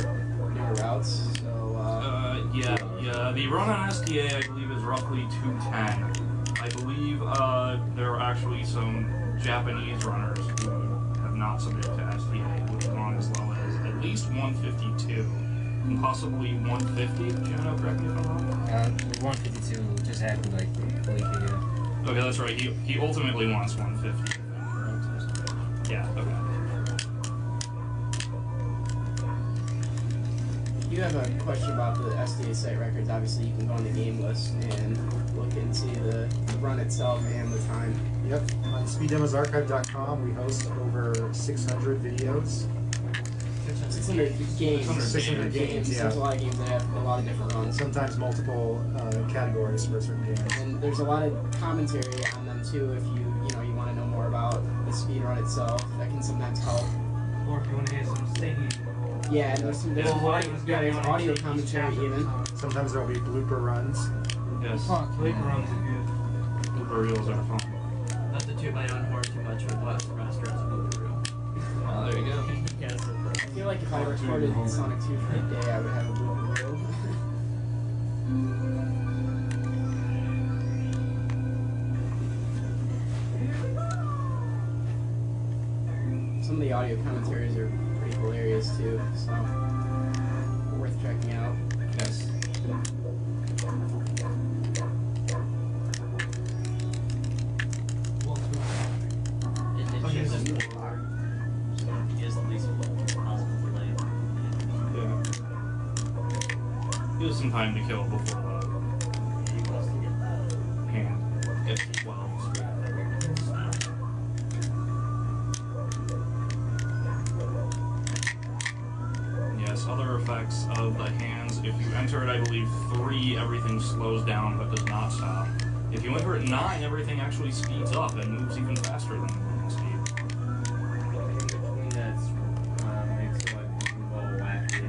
newer routes. So, yeah. The run on STA, I believe, is roughly 210. I believe there are actually some Japanese runners who have not submitted to STA who have gone as low as at least 152. And possibly 150, Jiano, correct me if I'm wrong? 152 just happened like a week ago. Okay, that's right. He ultimately wants 150. Yeah, okay. if you have a question about the SDA site records, obviously you can go on the game list and look and see the run itself and the time. Yep, on speeddemosarchive.com we host over 600 videos. 600 games. 600 games, yeah. There's a lot of games that have a lot of different runs. Sometimes multiple categories for certain games. And there's a lot of commentary on them too if you want to know more about the speed run itself. That can sometimes help or if you want to hear some singing. Or Yeah, there's audio commentary even. Sometimes there'll be blooper runs. Yes. Blooper runs are good. Blooper reels are fun. Not to toot my own horn too much, but Last Master has a blooper reel. Oh, there you go. Yes. I feel like if I recorded Sonic 2 for a day, I would have a blooper reel. Some of the audio commentaries are pretty hilarious too, so worth checking out. Yes. It gives him more, so he has at least one possible delay. Yeah. Give us some time to kill before He wants to get that. hand gets 12. Yes, other effects of the hands. If you enter it, I believe 3, everything slows down but does not stop. If you enter it 9, everything actually speeds up and moves even faster than movement speed. In between that makes it like move all wacky.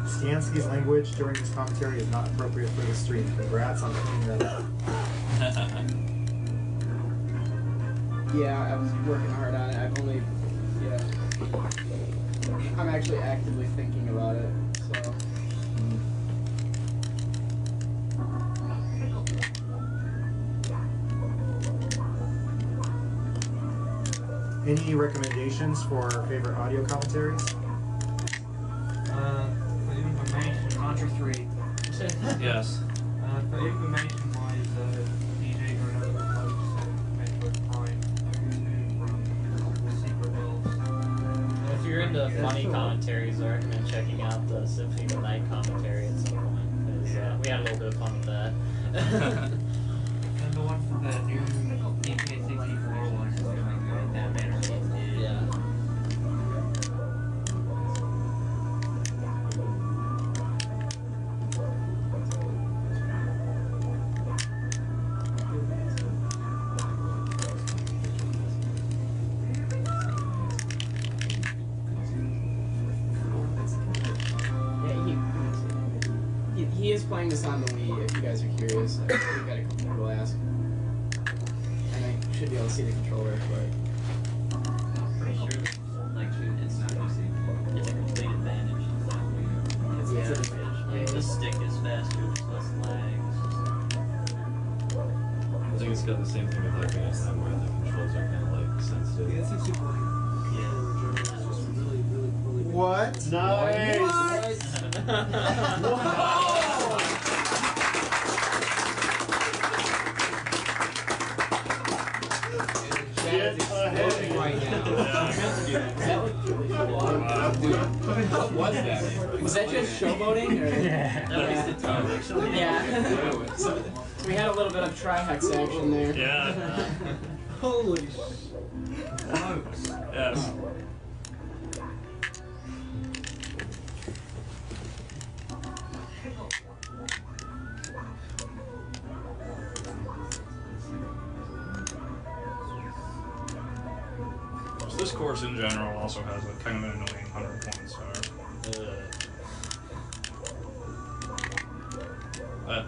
Stansky's language during this commentary is not appropriate for the stream. Congrats on cleaning that up. Yeah, I was working hard on it. I've only, yeah. I'm actually actively thinking about it, so. Any recommendations for favorite audio commentaries? For information, Contra 3. Yes. for information wise, DJ Granola folks and Metroid Prime 2 from the Secret Hills. If you're into funny commentaries, I recommend checking out the Symphony of the Night commentary at some point, because we had a little bit of fun with that. And the one for the new DK64 one is really good. That banner. Yeah. He is playing this on the Wii, if you guys are curious. We've got a couple people ask. And I should be able to see the controller, but... Pretty sure, like, it's not just it's a complete advantage. It's Yeah. an advantage. Like, the stick is faster, there's less lag. I think it's got the same thing with like ASM where the controls are kind of like sensitive. Yeah, it's a super Yeah. It's just really good. What? Nice! Get ahead right now. What was that? Was that just showboating? Or? Yeah. Yeah. So we had a little bit of trihex action there. Yeah. Holy Yes. This course in general also has a kind of an annoying 100-point star.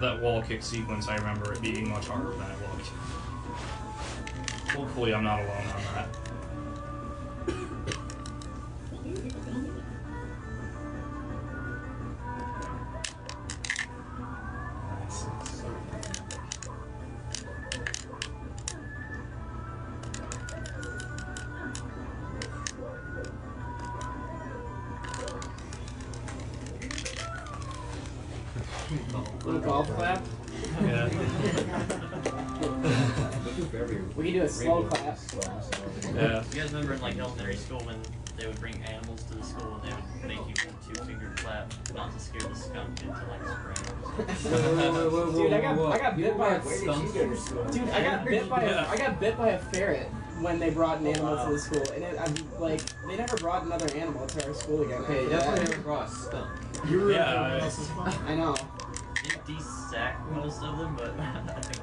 That wall kick sequence, I remember it being much harder than it looked. Hopefully I'm not alone on that. Little golf clap. Yeah. We can do a slow clap. Yeah. You guys remember in like elementary school when they would bring animals to the school and they would make you do a 2-finger clap, not to scare the skunk into like spraying? Dude, I got bit by a skunk. Dude, I got bit by a ferret when they brought an animal to the school, and I'm like, they never brought another animal to our school again. Okay, definitely never brought a skunk. You were Yeah, I know. desack most of them, but I think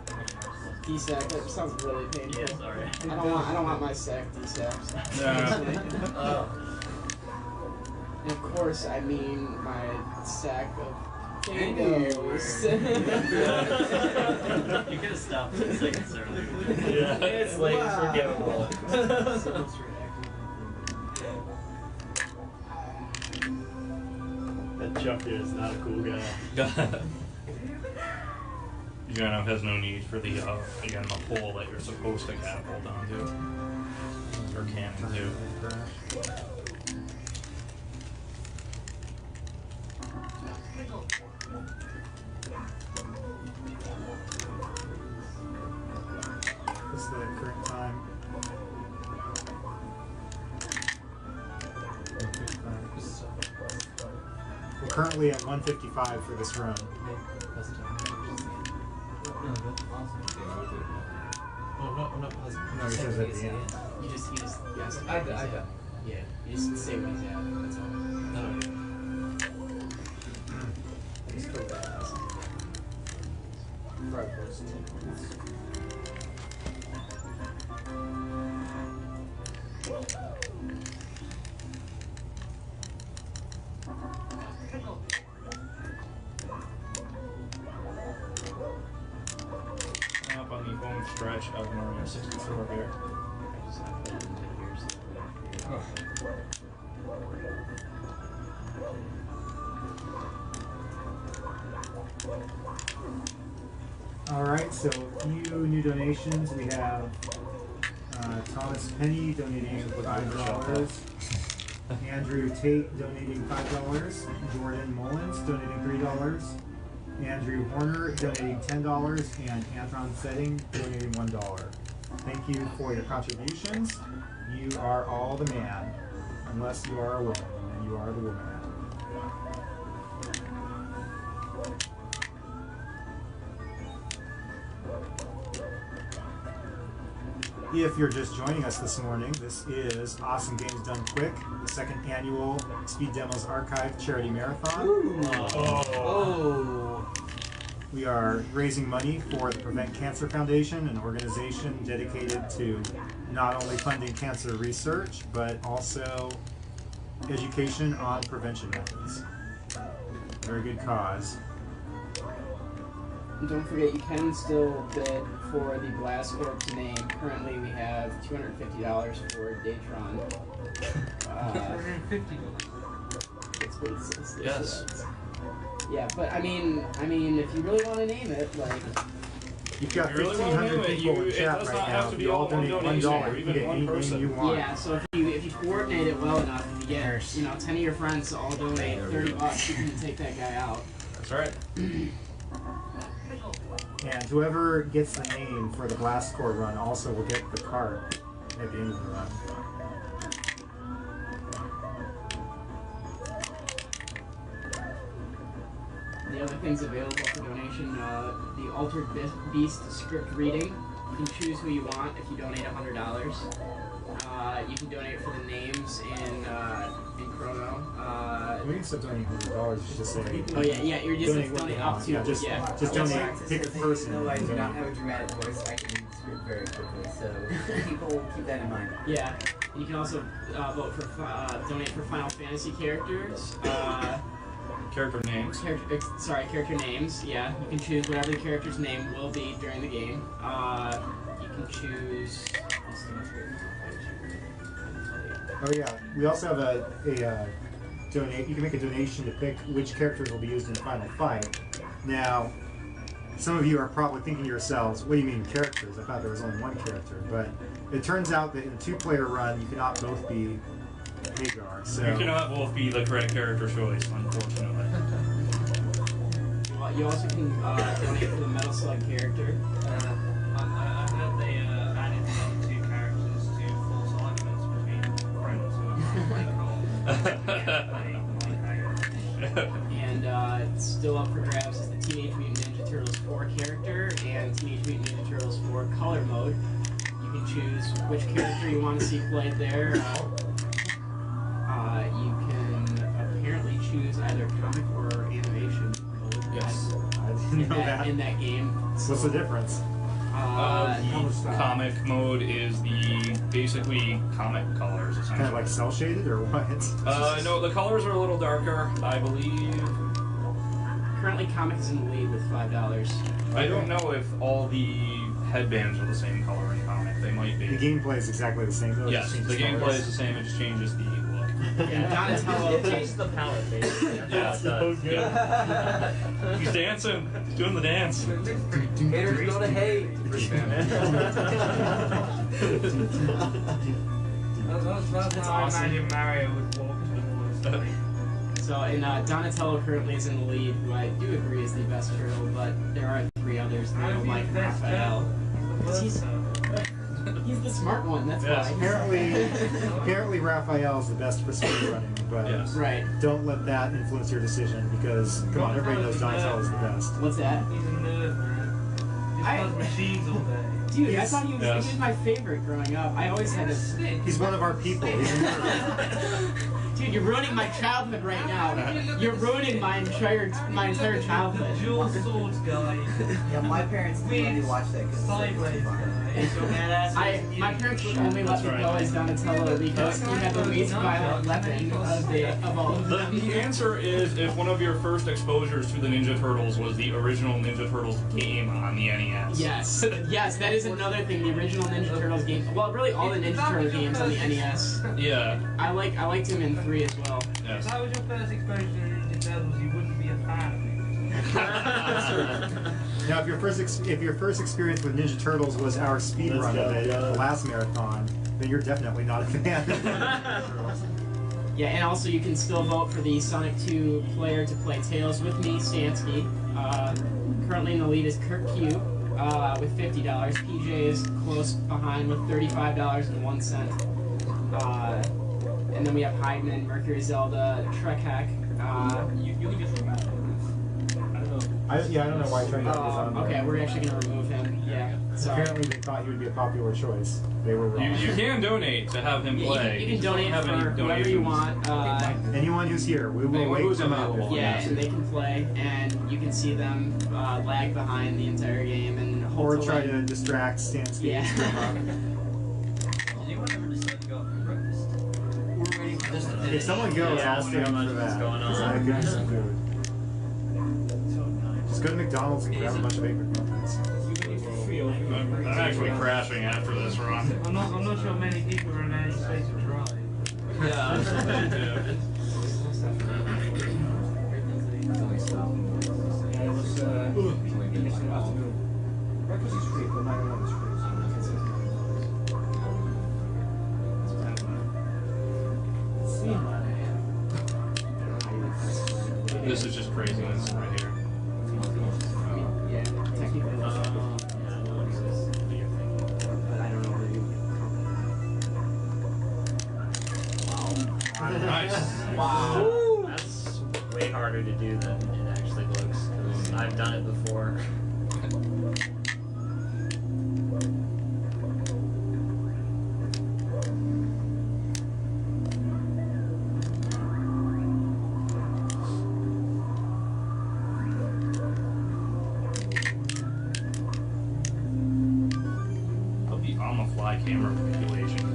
Desack, that sounds really painful. Yeah, sorry. I don't want my sack desacked. And of course, I mean my sack of potatoes. You could have stopped 10 seconds earlier. Yeah, it's late, it's forgivable. That Chuck here is not a cool guy. Jiano has no need for the again the pole that you're supposed to catapult onto, or can do. This is the current time. 1:55. We're currently at 1:55 for this run. Oh, I'm not positive. No, he says at the end. You just yes. I got. Yeah, you just say what he's at. That's all. Just put that. Right, close to it. Up on the home stretch of Mario 64 here. Alright, so a few new donations. We have Thomas Penny donating $5. Andrew Tate donating $5. Jordan Mullins donating $3. Andrew Horner donating $10. And Anton Setting donating $1. Thank you for your contributions. You are all the man, unless you are a woman, and you are the woman. If you're just joining us this morning, this is Awesome Games Done Quick, the second annual Speed Demos Archive Charity Marathon. We are raising money for the Prevent Cancer Foundation, an organization dedicated to not only funding cancer research, but also education on prevention methods. Very good cause. And don't forget, you can still bid for the Blast Orb's name. Currently, we have $250 for Datron. $250. That's what it says. Yes. Yeah, but I mean, if you really want to name it, like. You've got You really wanna 1,500 do it, people in it chat does right not now. have to If be you all all one donate donation, $1, or you even get one anything person. you want. Yeah, so if you coordinate it well enough, if you get 10 of your friends to all donate $30, you can take that guy out. That's right. And whoever gets the name for the Blast Core run also will get the card at the end of the run. The other things available for donation, the Altered Beast script reading. You can choose who you want if you donate $100. You can donate for the names in Chrono. We can still donate $100. You should just say. Oh yeah, you're just donate what donate you up want. to. Yeah, just donate. Pick a person. No, I do not have a dramatic voice. I can script very quickly, so people keep that in mind. Yeah, and you can also vote for donate for Final Fantasy characters. Character names. Character names. Yeah, you can choose whatever the character's name will be during the game. You can choose. Oh yeah, we also have a donate. You can make a donation to pick which characters will be used in the final fight. Now, some of you are probably thinking to yourselves, "What do you mean characters? I thought there was only one character." But it turns out that in a two-player run, you cannot both be Hagar. So You cannot both be the correct character choice, unfortunately. You also can donate for the Metal Slug character. I heard they added two characters to force arguments between friends who are And it's still up for grabs is the Teenage Mutant Ninja Turtles 4 character and Teenage Mutant Ninja Turtles 4 color mode. You can choose which character you want to see played there. You can apparently choose either comic or animation mode. Yes. I didn't in that game. So, What's the difference? The comic mode is the basically comic colors, essentially. Kind of like cell shaded or what? No, the colors are a little darker, I believe. Currently, comics in the lead with $5. I don't know if all the headbands are the same color in comic. They might be. The gameplay is exactly the same though. Yes, the gameplay is the same. It just changes the look. Yeah, Donatello. It changes the palette, basically. Yeah, it does. He's dancing. He's doing the dance. Haters gonna hate. That's how I imagine Mario would walk towards the screen. So, and Donatello currently is in the lead, who I do agree is the best turtle, but there are 3 others, Leo, Mike, and Raphael. He's the smart one, that's why. Apparently Raphael's the best for speed running, but don't let that influence your decision because, come on, everybody knows Donatello's the best. What's that? He's a nerd, man. Just does machines all day. Dude, I thought he was my favorite growing up. I always had a... He's one of our people. He's a nerd. Dude, you're ruining my childhood right now. You're ruining my entire childhood. Dual swords guy. Yeah, my parents didn't let me watch that because my parents would only let me go as Donatello because he had the least violent weapon of all of them. The answer is if one of your first exposures to the Ninja Turtles was the original Ninja Turtles game on the NES. Yes, yes, that is another thing. The original Ninja Turtles game. Well, really all the Ninja Turtle games on the NES. Yeah. I liked him in 3 as well. Yes. If that was your first exposure to Ninja Turtles, you wouldn't be a fan of it. Now, if your first experience with Ninja Turtles was our speed run of it, the last marathon, then you're definitely not a fan. Yeah, and also you can still vote for the Sonic 2 player to play Tails with me, Stansky. Currently in the lead is Kirk Q with $50. PJ is close behind with $35.01. And then we have Heidman, Mercury Zelda, Trek Hack. You can just remove him. I don't know why Trey Hack is on there. Okay, we're actually going to remove him. Yeah. Sorry. Apparently they thought he would be a popular choice. They were wrong. You can donate to have him play. You can donate for whoever you want. Anyone who's here, we will wake them up. Yeah, and they can play, and you can see them lag behind the entire game, and or hopefully... try to distract Stansky. Yeah. Did anyone ever decide to go out for breakfast? We're waiting for this to If someone goes, I'll stay up for that. So I can get some food. Just go to McDonald's and grab a bunch of baked McMuffins. I'm actually crashing after this run. I'm not sure many people are in any state to try. Yeah, I'm sure they do. Breakfast is free, but my lunch is free. This is just craziness right here. Yeah, technically. But I don't know where you... Nice. Wow. That's way harder to do than it actually looks, because I've done it before. On-the-fly camera manipulation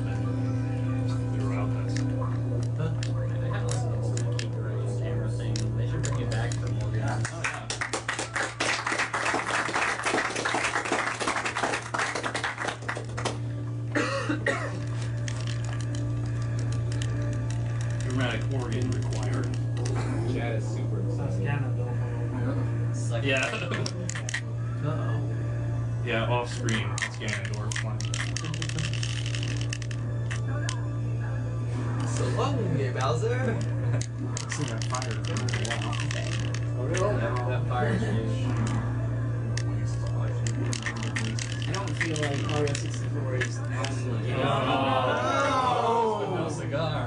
throughout this. They have this camera thing. They should bring it back for more games. Oh, yeah. Dramatic organ required. Chad is super excited. Yeah. Yeah, off screen, Ganondorf playing. So long, Bowser. I've seen that fire for a while. Oh, really? That fire is huge. I don't feel like Mario 64 is as... No cigar.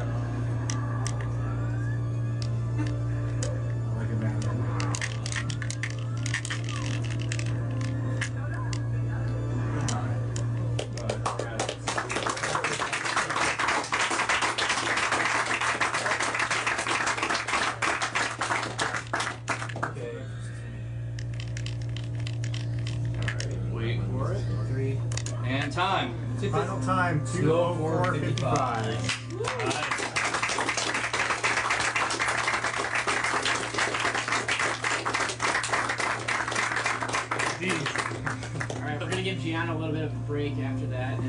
Like a man. And time. Final time, 2:04:55. Alright, we're gonna give Jiano a little bit of a break after that.